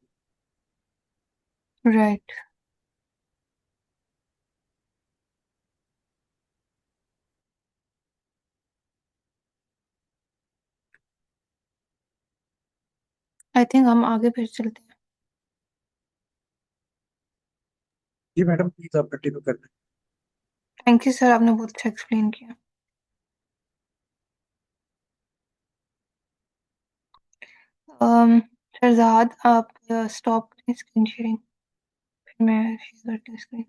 राइट। आई थिंक हम आगे फिर चलते हैं। जी मैडम, प्लीज आप कंटिन्यू कर दें। थैंक यू सर, आपने बहुत अच्छा एक्सप्लेन किया। शहजाद, आप स्टॉप करें स्क्रीन शेयरिंग, फिर मैं शेयर करती हूँ स्क्रीन।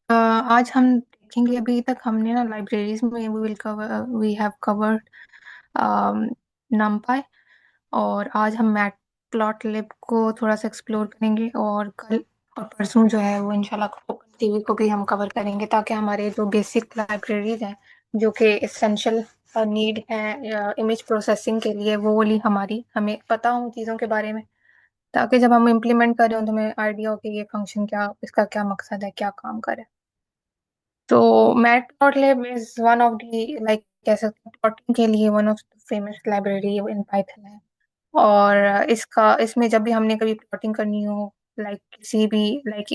आज हम देखेंगे, अभी तक हमने ना लाइब्रेरीज में वी हैव कवर्ड numpy, और आज हम मैटप्लॉटलिब को थोड़ा सा एक्सप्लोर करेंगे, और कल और परसों जो है वो इंशाल्लाह टीवी को भी हम कवर करेंगे, ताकि हमारे जो बेसिक लाइब्रेरीज हैं जो कि एसेंशियल नीड है इमेज प्रोसेसिंग के लिए, वो वाली हमारी हमें पता हो चीज़ों के बारे में, ताकि जब हम इम्प्लीमेंट करें तो हमें आइडिया हो कि ये फंक्शन क्या, इसका क्या मकसद है, क्या काम करे। तो matplotlib is one of the, like कह सकते हैं प्लॉटिंग के लिए one of the famous library in Python है। और इसका इसमें जब भी हमने कभी प्लॉटिंग करनी हो, लाइक किसी भी लाइक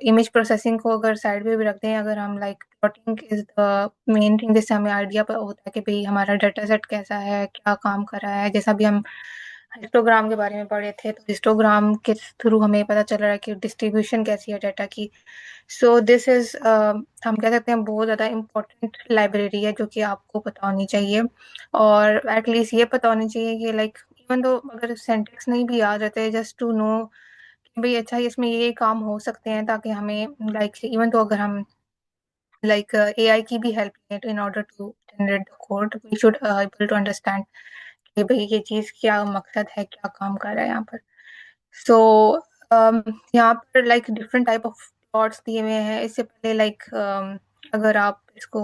इमेज प्रोसेसिंग को अगर साइड में भी रखते हैं, अगर हम like plotting is the main thing, जिससे हमें आइडिया होता है कि भाई हमारा डाटा सेट कैसा है, क्या काम कर रहा है। जैसा भी हम हिस्टोग्राम के बारे में पढ़े थे, तो हिस्टोग्राम के थ्रू हमें पता चल रहा है कि डिस्ट्रीब्यूशन कैसी है डाटा की। सो दिस इज, हम कह सकते हैं बहुत ज़्यादा इम्पोर्टेंट लाइब्रेरी है, जो कि आपको पता होनी चाहिए। और एटलीस्ट ये पता होनी चाहिए कि लाइक इवन तो अगर सिंटेक्स नहीं भी याद रहते, जस्ट टू नो कि भाई अच्छा इसमें ये काम हो सकते हैं, ताकि हमें लाइक इवन तो अगर हम लाइक एआई की भी हेल्प लें in order to generate the code, we should able to understand कि भाई ये चीज़ क्या मकसद है, क्या काम कर रहा है यहाँ पर। सो यहाँ पर like different type of plots दिए हुए हैं। इससे पहले लाइक अगर आप इसको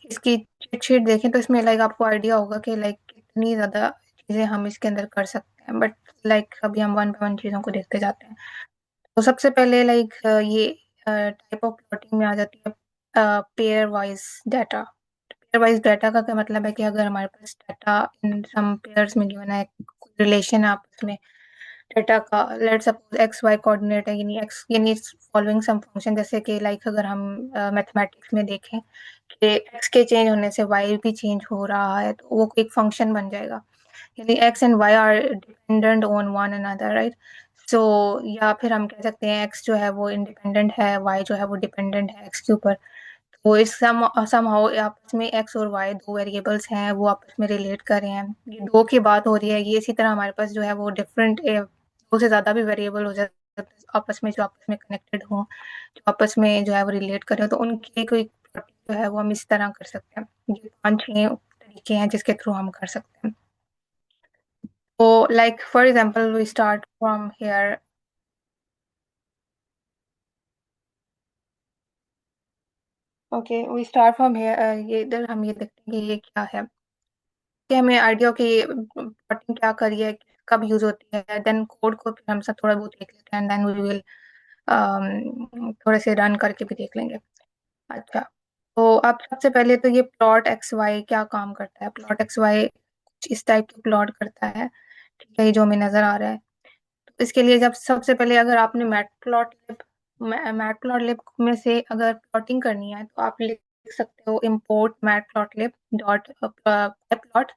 इसकी चीट शीट देखें, तो इसमें लाइक आपको आइडिया होगा कि लाइक कितनी ज़्यादा चीज़ें हम इसके अंदर कर सकते हैं। बट लाइक अभी हम वन बाय वन चीज़ों को देखते जाते हैं। तो सबसे पहले लाइक ये टाइप ऑफ प्लॉटिंग में आ जाती है pairwise data. Pairwise data का क्या मतलब है कि अगर हमारे पास डाटा इन सम पेयर्स में गिवन है, रिलेशन है आपस में डाटा का, let's suppose X Y coordinate है, यानी एक्स यानी फॉलोइंग सम फंक्शन, जैसे कि लाइक अगर हम मैथमेटिक्स में देखें कि एक्स के चेंज होने से वाई भी चेंज हो रहा है, तो वो एक फंक्शन बन जाएगा, यानी X and Y are dependent on one another, right. So या फिर हम कह सकते हैं एक्स जो है वो इंडिपेंडेंट है, वाई जो है वो डिपेंडेंट है एक्स के ऊपर। तो इस समहाउ आपस में एक्स और वाई दो वेरिएबल्स हैं, वो आपस में रिलेट कर रहे हैं, ये दो की बात हो रही है। ये इसी तरह हमारे पास जो है वो डिफरेंट दो से ज़्यादा भी वेरिएबल हो जाते हैं आपस में, जो आपस में कनेक्टेड हो, जो आपस में जो है वो रिलेट करें, तो उनकी कोई जो है वो हम इस तरह कर सकते हैं। ये 5-6 तरीके हैं जिसके थ्रू हम कर सकते हैं। तो like for example we start from here. Okay, we start from here, ये इधर हम ये देखते हैं कि ये क्या है, कि हमें आइडिया हो कि प्लॉटिंग क्या करी है, कब यूज होती है। देन कोड को फिर हम सब थोड़ा बहुत देख लेते हैं, एंड देन वी विल थोड़े से रन करके भी देख लेंगे। अच्छा, तो अब सबसे पहले तो ये प्लॉट एक्स वाई क्या काम करता है। प्लॉट एक्स वाई कुछ इस टाइप के प्लॉट करता है, ठीक है, ये जो हमें नजर आ रहा है। तो इसके लिए जब सबसे पहले अगर आपने मैटप्लॉटलिब में से अगर प्लॉटिंग करनी है, तो आप लिख सकते हो import matplotlib dot plot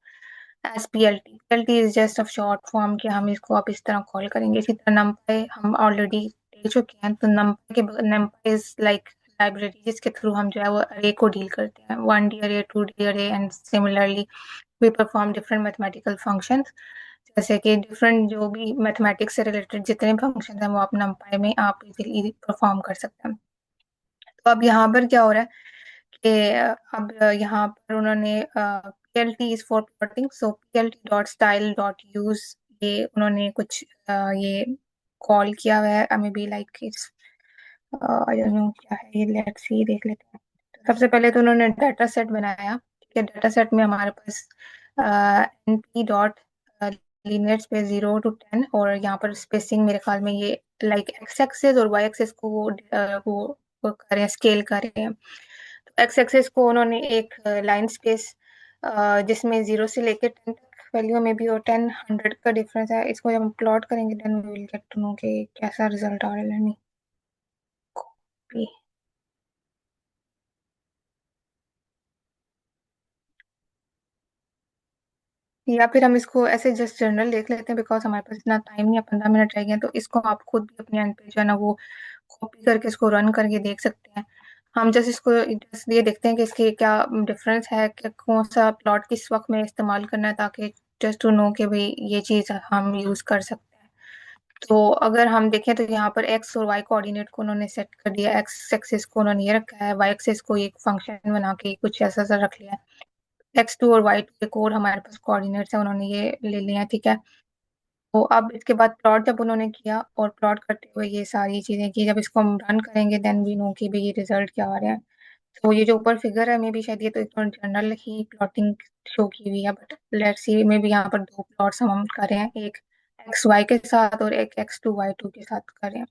as PLT. PLT is just of short form, कि हम इसको आप इस तरह कॉल करेंगे। इसी तरह numpy हम ऑलरेडी देख चुके हैं, तो numpy इज लाइक लाइब्रेरी जिसके थ्रू हम जो है वो अरे को डील करते हैं, 1D array, 2D array, and similarly we perform different mathematical functions, जैसे कि डिफरेंट जो भी मैथमेटिक्स से रिलेटेड जितने फंक्शन हैं वो आप numpy में आप इजीली परफॉर्म कर सकते हैं। तो अब यहाँ पर क्या हो रहा है कि अब यहाँ पर उन्होंने PLT is for plotting, so plt.style.use ये उन्होंने कुछ ये कॉल किया हुआ है। May be like it's I don't know क्या है ये, लेट्स सी देख लेते हैं। तो सबसे पहले तो उन्होंने डाटा सेट बनाया। ठीक है, डाटा सेट में हमारे पास np dot linear space 0 to 10, और यहाँ पर स्पेसिंग मेरे ख्याल में ये लाइक एक्स एक्सेस और वाई एक्सेस को वो कर रहे हैं, स्केल कर रहे हैं। तो एक्स एक्सेस को उन्होंने एक लाइन स्पेस जिसमें 0 से लेकर 10 तक वैल्यू में भी, और 10 100 का डिफरेंस है, इसको जब हम प्लॉट करेंगे then we will get to know कि कैसा रिजल्ट आ रहा है। कॉपी, या फिर हम इसको ऐसे जस्ट जनरल देख लेते हैं, बिकॉज हमारे पास इतना टाइम नहीं है, 15 मिनट रह गए हैं। तो इसको आप खुद भी अपने एंड पे जो है ना वो कॉपी करके इसको रन करके देख सकते हैं। हम जस्ट इसको जस्ट ये देखते हैं कि इसके क्या डिफरेंस है, कि कौन सा प्लॉट किस वक्त में इस्तेमाल करना है, ताकि जस्ट टू नो कि भाई ये चीज़ हम यूज कर सकते हैं। तो अगर हम देखें तो यहाँ पर एक्स और वाई कोऑर्डिनेट को उन्होंने सेट कर दिया। एक्स एक्सिस को उन्होंने ये रखा है, वाई एक्सिस को एक फंक्शन बना के कुछ ऐसा सा रख लिया है। X2 और Y2 एक और हमारे पास कोऑर्डिनेट्स है, उन्होंने ये ले लिया है। ठीक है, तो अब इसके बाद प्लॉट जब उन्होंने किया और प्लॉट करते हुए ये सारी चीजें की, जब इसको हम रन करेंगे देन वी नो कि भाई ये रिजल्ट क्या आ रहा है। तो ये जो ऊपर फिगर है मे भी शायद ये तो एक जनरल ही प्लॉटिंग शो की हुई है, बट लेट्स सी मे भी यहाँ पर दो प्लॉट्स हम कर रहे हैं, एक XY के साथ और एक X2 Y2 के साथ कर रहे हैं।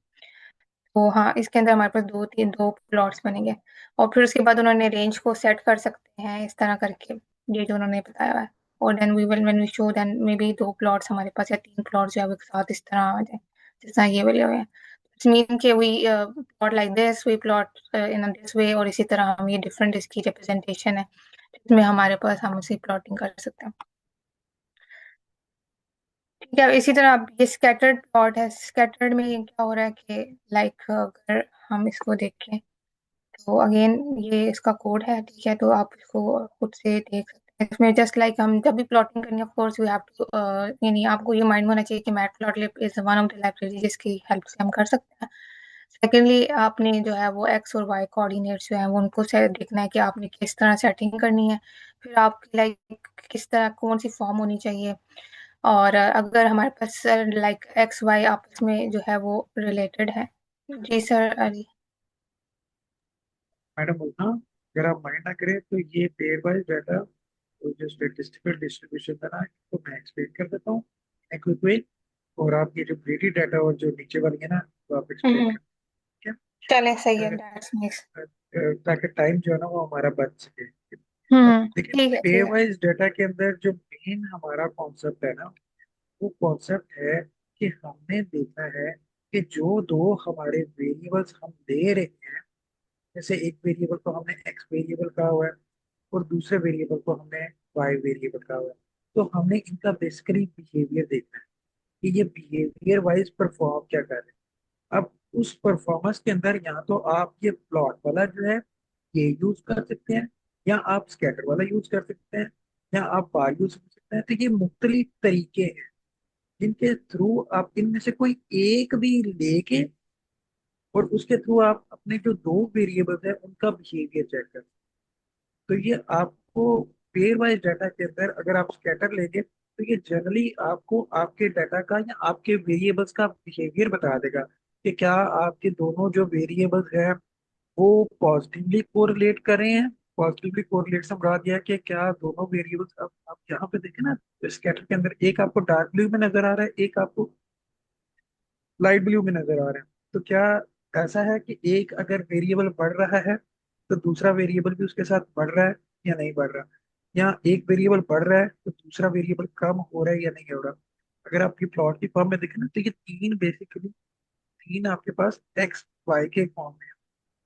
तो हाँ, इसके अंदर हमारे पास दो प्लॉट्स बनेंगे। और फिर उसके बाद उन्होंने रेंज को सेट कर सकते हैं इस तरह करके, ये जो उन्होंने बताया है। और then we will when we show then maybe दो प्लॉट्स हमारे पास या तीन प्लॉट्स जो है वो एक साथ इस तरह आ जाए, जिस तरह ये वाले हुए हैं। इट्स मीन कि we plot like this, we plot in this way, और इसी तरह हम ये डिफरेंट इसकी रिप्रेजेंटेशन है जिसमें हमारे पास हम उसे प्लॉटिंग कर सकते हैं। ठीक है, इसी तरह अब ये स्कैटर्ड प्लॉट है। स्कैटर्ड में ये क्या हो रहा है कि लाइक अगर हम इसको देखें तो अगेन ये इसका कोड है। ठीक है, तो आप इसको खुद से देख सकते हैं। इसमें जस्ट लाइक हम जब भी प्लॉटिंग करेंगे, of course we have to, यानी आपको ये माइंड में होना चाहिए कि matplotlib is one of the library जिसकी हेल्प से हम कर सकते हैं। सेकेंडली, आपने जो है वो एक्स और वाई कोऑर्डिनेट्स जो है वो उनको सेट देखना है कि आपने किस तरह सेटिंग करनी है। फिर आपकी लाइक किस तरह कौन सी फॉर्म होनी चाहिए। और अगर हमारे पास लाइक एक्स वाई आपस में जो है वो रिलेटेड है। जी सर, अली। मैडम बोलना, अगर आप माइंड ना करें तो ये पेयर वाइज डाटा, तो जो स्टेटिस्टिकल डिस्ट्रीब्यूशन था ना, तो मैं एक्सप्लेन कर देता हूँ एक क्विक वे। और आप ये जो ग्रेडी डाटा और जो नीचे वाली है ना, तो आप एक्सप्लेन हम्म, कर, चले सही है, ठीक दैट्स नाइस। है। ताकि टाइम जो है ना वो हमारा बच सके। अब देखिए, ठीक है, पेयर ठीक है। वाइज डाटा के अंदर जो मेन हमारा कॉन्सेप्ट है ना, वो कॉन्सेप्ट है कि हमने देखना है कि जो दो हमारे वेरिएबल्स हम दे रहे हैं, जैसे एक वेरिएबल को हमने एक्स वेरिएबल कहा हुआ है और दूसरे वेरिएबल को हमने वाई वेरिएबल कहा हुआ है, तो हमने इनका बेसिकली बिहेवियर देखना है कि ये बिहेवियर वाइज परफॉर्म क्या कर रहे हैं। अब उस परफॉर्मेंस के अंदर या तो आप ये प्लॉट वाला जो है ये यूज कर सकते हैं, या आप स्कैटर वाला यूज कर सकते हैं, या आप बार यूज कर सकते हैं। तो ये मुख्तलिफ तरीके हैं जिनके थ्रू आप इनमें से कोई एक भी लेके और उसके थ्रू आप अपने जो दो वेरिएबल्स है उनका बिहेवियर चेक कर। तो ये आपको पेयर वाइज डाटा के अंदर अगर आप स्कैटर लेंगे तो ये जनरली आपको आपके डाटा का या आपके वेरिएबल्स का बिहेवियर बता देगा कि क्या आपके दोनों जो वेरिएबल्स हैं वो पॉजिटिवली कोरिलेट कर रहे हैं। पॉजिटिवली कोरिलेट से मुराद यह है कि क्या दोनों वेरिएबल्स, आप यहाँ पे देखें ना, स्कैटर के अंदर एक आपको डार्क ब्लू में नजर आ रहा है, एक आपको लाइट ब्लू में नजर आ रहे हैं। तो क्या ऐसा है कि एक अगर वेरिएबल बढ़ रहा है तो दूसरा वेरिएबल भी उसके साथ बढ़ रहा है या नहीं बढ़ रहा, या एक वेरिएबल बढ़ रहा है तो दूसरा वेरिएबल कम हो रहा है या नहीं हो रहा। अगर आपकी प्लॉट की फॉर्म में देखें ना, तो ये तीन बेसिकली, तीन आपके पास एक्स वाई के फॉर्म में है।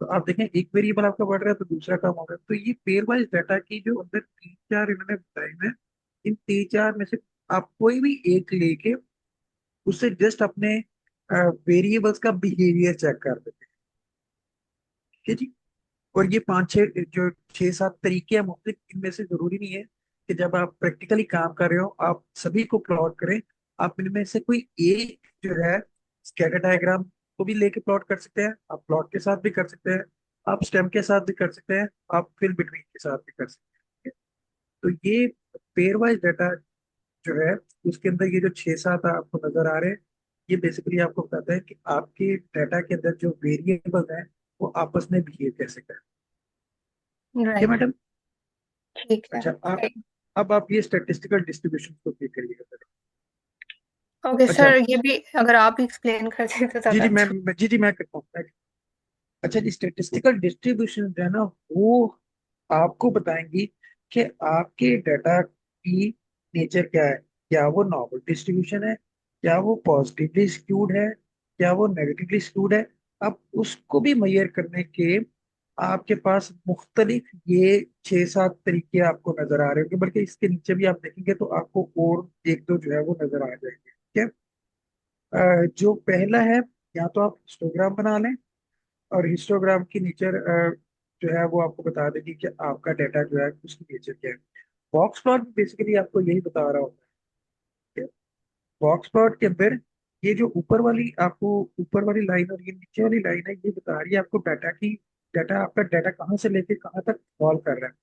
तो आप देखें एक वेरिएबल आपका बढ़ रहा है तो दूसरा कम हो रहा है। तो ये पेयर वाइज डाटा की जो अंदर तीन चार इन्होंने बताए हैं, इन तीन चार में से आप कोई भी एक लेके उससे जस्ट अपने वेरिएबल्स का बिहेवियर चेक कर देते हैं। ठीक है जी। और ये पांच छह जो छह सात तरीके हैं मुख्तलिफ, इनमें से जरूरी नहीं है कि जब आप प्रैक्टिकली काम कर रहे हो आप सभी को प्लॉट करें। आप इनमें से कोई एक जो है स्कैटर डायग्राम को भी लेके प्लॉट कर सकते हैं, आप प्लॉट के साथ भी कर सकते हैं, आप स्टेम के साथ भी कर सकते हैं, आप फिल बिटवीन के साथ भी कर सकते हैं। तो ये पेयर वाइज डाटा जो है, उसके अंदर ये जो 6-7 आपको नजर आ रहे हैं, ये बेसिकली आपको बताता है कि आपके डाटा के अंदर जो वेरिएबल है वो आपस में बिहेव कैसे करें। ठीक है राइट। मैडम। ठीक है। अच्छा, आप अब आप ये स्टैटिस्टिकल डिस्ट्रीब्यूशन को क्लिक करिएगा। ओके अच्छा, सर, ये भी अगर आप एक्सप्लेन कर दें तो जी ज्यादा जी अच्छा। मैं करता हूँ। अच्छा जी, स्टैटिस्टिकल डिस्ट्रीब्यूशन जो है ना, वो आपको बताएंगी कि आपके डाटा की नेचर क्या है। क्या वो नॉर्मल डिस्ट्रीब्यूशन है, क्या वो पॉजिटिवली स्क्यूड है, क्या वो नेगेटिवली स्क्यूड है। अब उसको भी मेजर करने के आपके पास मुख्तलिफ ये 6-7 तरीके आपको नजर आ रहे होंगे, बल्कि इसके नीचे भी आप देखेंगे तो आपको और एक दो जो है वो नजर आ जाएंगे। ठीक है। जो पहला है, या तो आप हिस्टोग्राम बना लें, और हिस्टोग्राम की नेचर जो है वो आपको बता देगी कि आपका डाटा जो है उसकी नेचर क्या है। बॉक्स प्लॉट बेसिकली आपको यही बता रहा होता है। बॉक्स प्लॉट के अंदर ये जो ऊपर वाली आपको ऊपर वाली लाइन और ये नीचे वाली लाइन है, ये बता रही है आपको डाटा की, डाटा आपका डाटा कहाँ से लेके कहाँ तक फॉल कर रहा है।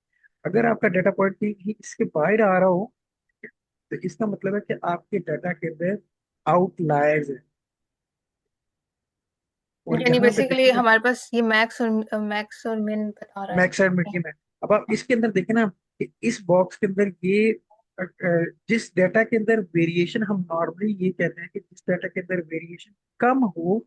अगर आपका डाटा पॉइंट ही इसके बाहर आ रहा हो, तो इसका मतलब है कि आपके डाटा के अंदर आउटलायर्स है। और यानी यहाँ पे बेसिकली देखेंगे हमारे पास ये मैक्स और मिन बता रहा मैक्स एंड है। मीडियम है। अब आप इसके अंदर देखें ना कि इस बॉक्स के अंदर ये जिस डाटा के अंदर वेरिएशन, हम नॉर्मली ये कहते हैं कि जिस डाटा के अंदर वेरिएशन कम हो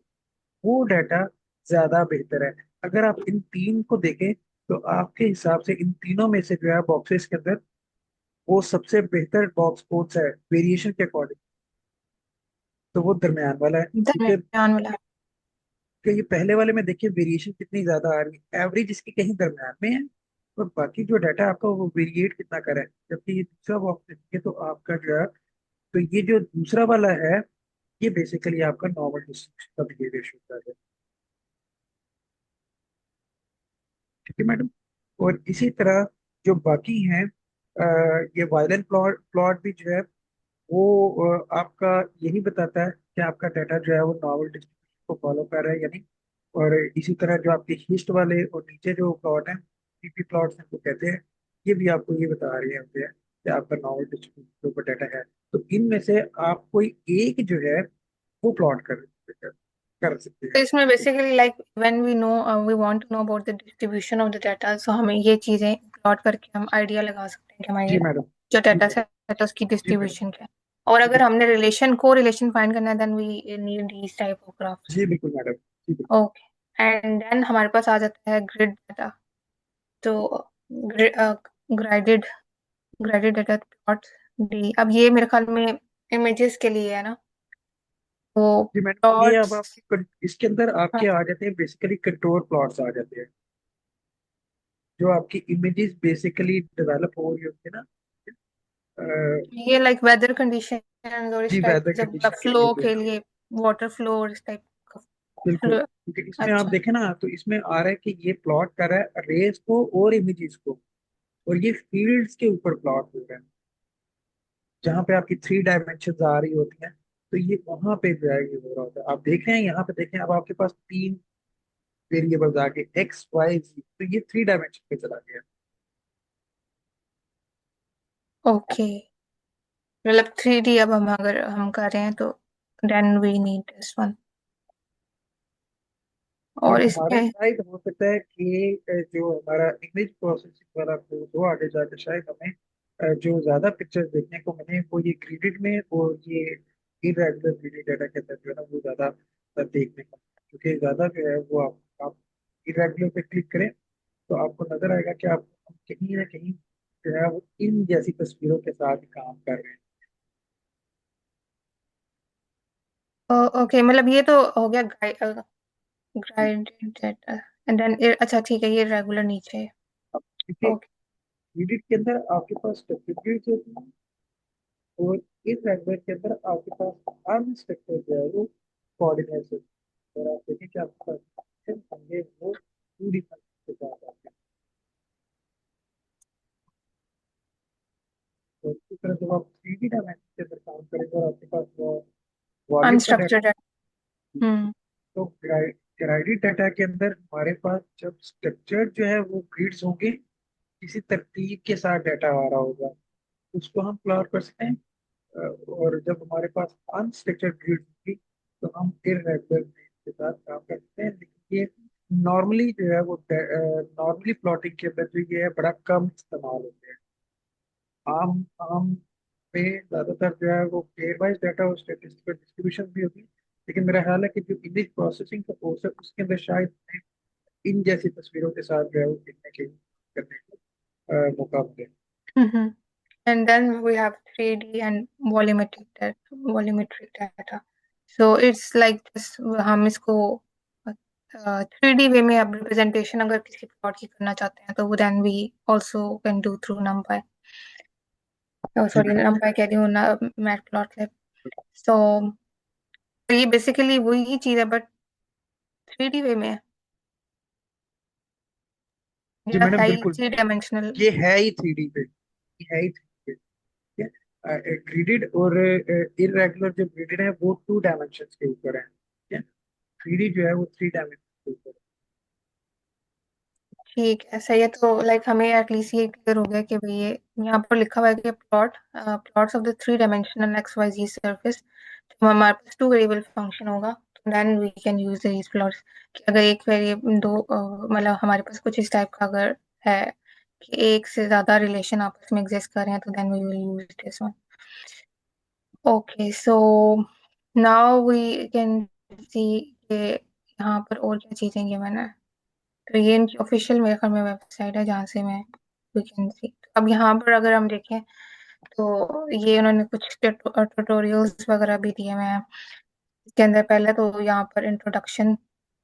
वो डाटा ज्यादा बेहतर है। अगर आप इन तीन को देखें तो आपके हिसाब से इन तीनों में से जो है बॉक्सेस के अंदर वो सबसे बेहतर बॉक्स कौन सा है वेरिएशन के अकॉर्डिंग, तो वो दरमियान वाला है। क्योंकि दरमियान वाला। ये पहले वाले में देखिए वेरिएशन कितनी ज्यादा आ रही है, एवरेज इसकी कहीं दरम्यान में है, और बाकी जो डाटा है आपका वो वेरिएट कितना कर रहा है। जबकि ये दूसरा बॉक्स देखिए तो आपका जो है, तो ये जो दूसरा वाला है, ये बेसिकली आपका नॉर्मल डिस्ट्रीब्यूशन का बिहेवियर शो कर रहा है। ठीक है मैडम। और इसी तरह जो बाकी हैं, ये वायलेंट प्लॉट प्लॉट भी जो है वो आपका यही बताता है कि आपका डाटा जो है वो नॉर्मल डिस्ट्रीब्यूशन को फॉलो कर रहा है या नहीं। और इसी तरह जो आपके हिस्ट वाले और नीचे जो प्लॉट हैं, पीपी प्लॉट्स इनको कहते हैं, ये भी आपको ये बता रहे होते हैं कि आपका नॉर्मल डिस्ट्रीब्यूशन के ऊपर डाटा है। तो इनमें से आप कोई एक जो है वो प्लॉट कर सकते तो हैं। इसमें basically like when we want to know about the distribution of the data, so हमें ये चीजें प्लॉट करके हम आइडिया लगा सकते हैं कि जी हमारे मैडम। जो जी डाटा मैडम। सेट है उसकी जी मैडम। डिस्ट्रीब्यूशन क्या है। और जी अगर बिल्कुल। हमने रिलेशन फाइंड करना है then we need these type of graphs. जी बिल्कुल मैडम। जी बिल्कुल। ओके, एंड देन हमारे पास आ जाता है ग्रिड डाटा। तो ग्राइडेड ग्राइडेड डाटा प्लॉट डी, अब ये मेरे ख्याल में इमेजेस के लिए है ना, वो जी मैडम, ये अब प्लॉट्स। आपके इसके अंदर आपके आ जाते हैं बेसिकली कंट्रोल प्लॉट्स आ जाते हैं, जो आपकी इमेजेस बेसिकली डेवलप हो रही होती है ना। अ, ये लाइक वेदर कंडीशन और जी इस टाइप वेदर जब कंडीशन के लिए फ्लो जो है, के लिए, वाटर फ्लो और इस टाइप का बिल्कुल, फ्लो। क्योंकि इसमें आप अच्छा। देखें ना तो इसमें आ रहा है कि ये प्लॉट कर रहा है रेस को और इमेजेस को, और ये फील्ड्स के ऊपर प्लॉट हो रहा है, जहाँ पे आपकी 3 डायमेंशन आ रही होती हैं। तो ये वहां पे जो है ये हो रहा होता है। आप देख रहे हैं यहाँ पे, देखें अब आपके पास 3 वेरिएबल्स आ गए XYZ, तो ये 3 डायमेंशन पे चला गया। ओके, मतलब 3D अब हम अगर हम कर रहे हैं तो then we need this one. और और हमारा इसमें शायद हो सकता है कि जो हमारा इमेज प्रोसेसिंग वाला कोर्स हो आगे जाकर, शायद हमें जो ज्यादा पिक्चर्स देखने को मिले वो ये ग्रिडेड में और ये इरेगुलर 3D डाटा के अंदर जो है ना वो ज्यादा देखने को मिले। क्योंकि ज्यादा जो है वो आप इरेगुलर पे क्लिक करें तो आपको नजर आएगा कि आप कहीं ना कहीं जो है वो इन जैसी तस्वीरों के साथ काम कर रहे हैं। ओके, मतलब ये तो हो गया ग्राइडेड डाटा, एंड देन अच्छा ठीक है, ये रेगुलर नीचे है। अब देखिए, ओके। ग्रिडेड के अंदर आपके पास स्ट्रक्चर होती है, और इस लैंग्वेज के अंदर आपके पास अनस्ट्रक्चर्ड जो है वो कोऑर्डिनेट्स होते हैं। और आप देखें कि आपके पास function होंगे वो 2 डिफरेंट के साथ आते हैं। तो इसी तरह जब आप 3D डायमेंशन के अंदर काम करेंगे और आपके पास वो वॉल्यूम का डाटा, अनस्ट्रक्चर्ड है। हम्म। तो ग्राइडेड डाटा के अंदर हमारे पास जब स्ट्रक्चर जो है वो ग्रिड्स होंगे, किसी तरतीब के साथ डाटा आ रहा होगा, उसको हम प्लॉट कर सकते हैं। और जब हमारे पास अनस्ट्रक्चर्ड ग्रिड होगी तो हम इरेगुलर के साथ काम कर सकते हैं। लेकिन ये नॉर्मली जो है वो नॉर्मली प्लॉटिंग के अंदर जो ये है बड़ा कम इस्तेमाल होते हैं। आम आम पे ज्यादातर जो है वो पेयर वाइज डाटा और स्टैटिस्टिकल डिस्ट्रीब्यूशन भी होगी। लेकिन मेरा ख्याल है कि जो इमेज प्रोसेसिंग का कोर्स है उसके अंदर शायद इन जैसी तस्वीरों के साथ जो है वो देखने के करने को मौका मिले। Mm-hmm. And then we have 3D and volumetric data. So it's like just हम इसको 3D वे में अब रिप्रेजेंटेशन अगर किसी प्लॉट की करना चाहते हैं तो then we also can do through NumPy. जी सॉरी बिल्कुल। NumPy कह रही हूँ ना, मैटप्लॉटलिब। So ये बेसिकली वही चीज है बट 3D वे में है, जी या मैडम है ही बिल्कुल। 3 डायमेंशनल। ये है ही 3D पे, ये है ही 3D पे। ग्रिडेड और इरेगुलर जो ग्रिडेड है वो 2 डायमेंशन के ऊपर है, ठीक है। 3D जो है वो 3 डायमेंशन के ऊपर ठीक है, सही है। तो लाइक हमें एटलीस्ट ये क्लियर हो गया कि भाई ये यहाँ पर लिखा हुआ है कि plots of the 3 dimensional X Y Z surface, तो हमारे पास 2 वेरिएबल फंक्शन होगा, तो then we can use these plots. कि अगर एक वेरिएबल दो मतलब हमारे पास कुछ इस टाइप का अगर है कि एक से ज्यादा रिलेशन आपस में एग्जिस्ट कर रहे हैं तो then we will use this one. Okay, so now we can see कि यहाँ पर और क्या चीजें ये मैंने, तो ये इनकी ऑफिशियल मेरे ख्याल में वेबसाइट है जहाँ से मैं वी कैन सी। अब यहाँ पर अगर हम देखें तो ये उन्होंने कुछ ट्यूटोरियल्स वगैरह भी दिए हुए हैं। इसके अंदर पहले तो यहाँ पर introduction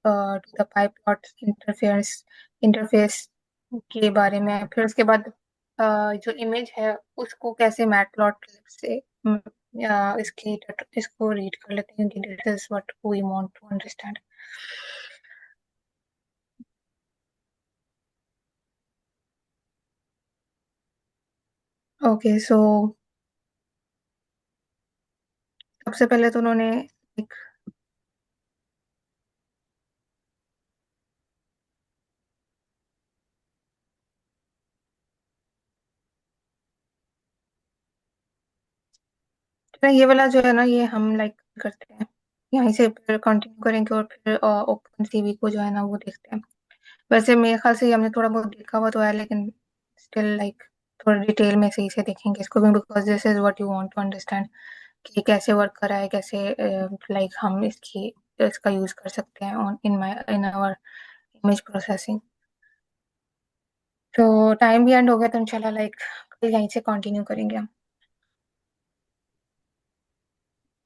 to the pipe plot interference interface के बारे में है। फिर उसके बाद जो इमेज है उसको कैसे मैटप्लॉटलिब से इसको रीड कर लेते हैं कि this is what we want to understand. Okay, so सबसे पहले तो उन्होंने एक, तो ये वाला जो है ना ये हम लाइक करते हैं, यहीं से फिर कंटिन्यू करेंगे और फिर ओपन सीवी को जो है ना वो देखते हैं। वैसे मेरे ख्याल से ये हमने थोड़ा बहुत देखा हुआ तो है, लेकिन स्टिल लाइक थोड़ा डिटेल में सही से देखेंगे इसको भी, because this is what you want to understand कि कैसे वर्क कर रहा है, कैसे लाइक हम इसका यूज कर सकते हैं on in our image processing. तो टाइम भी एंड हो गया तो इंशाल्लाह लाइक कल यहीं से कंटिन्यू करेंगे हम।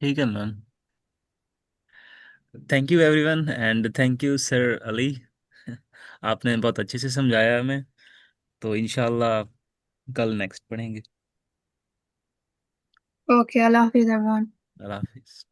ठीक है ma'am. Thank you everyone and thank you sir Ali. आपने बहुत अच्छे से समझाया हमें। तो इंशाल्लाह कल नेक्स्ट पढ़ेंगे। ओके, अल्लाह हाफिज एवरीवन। अल्लाह हाफिज।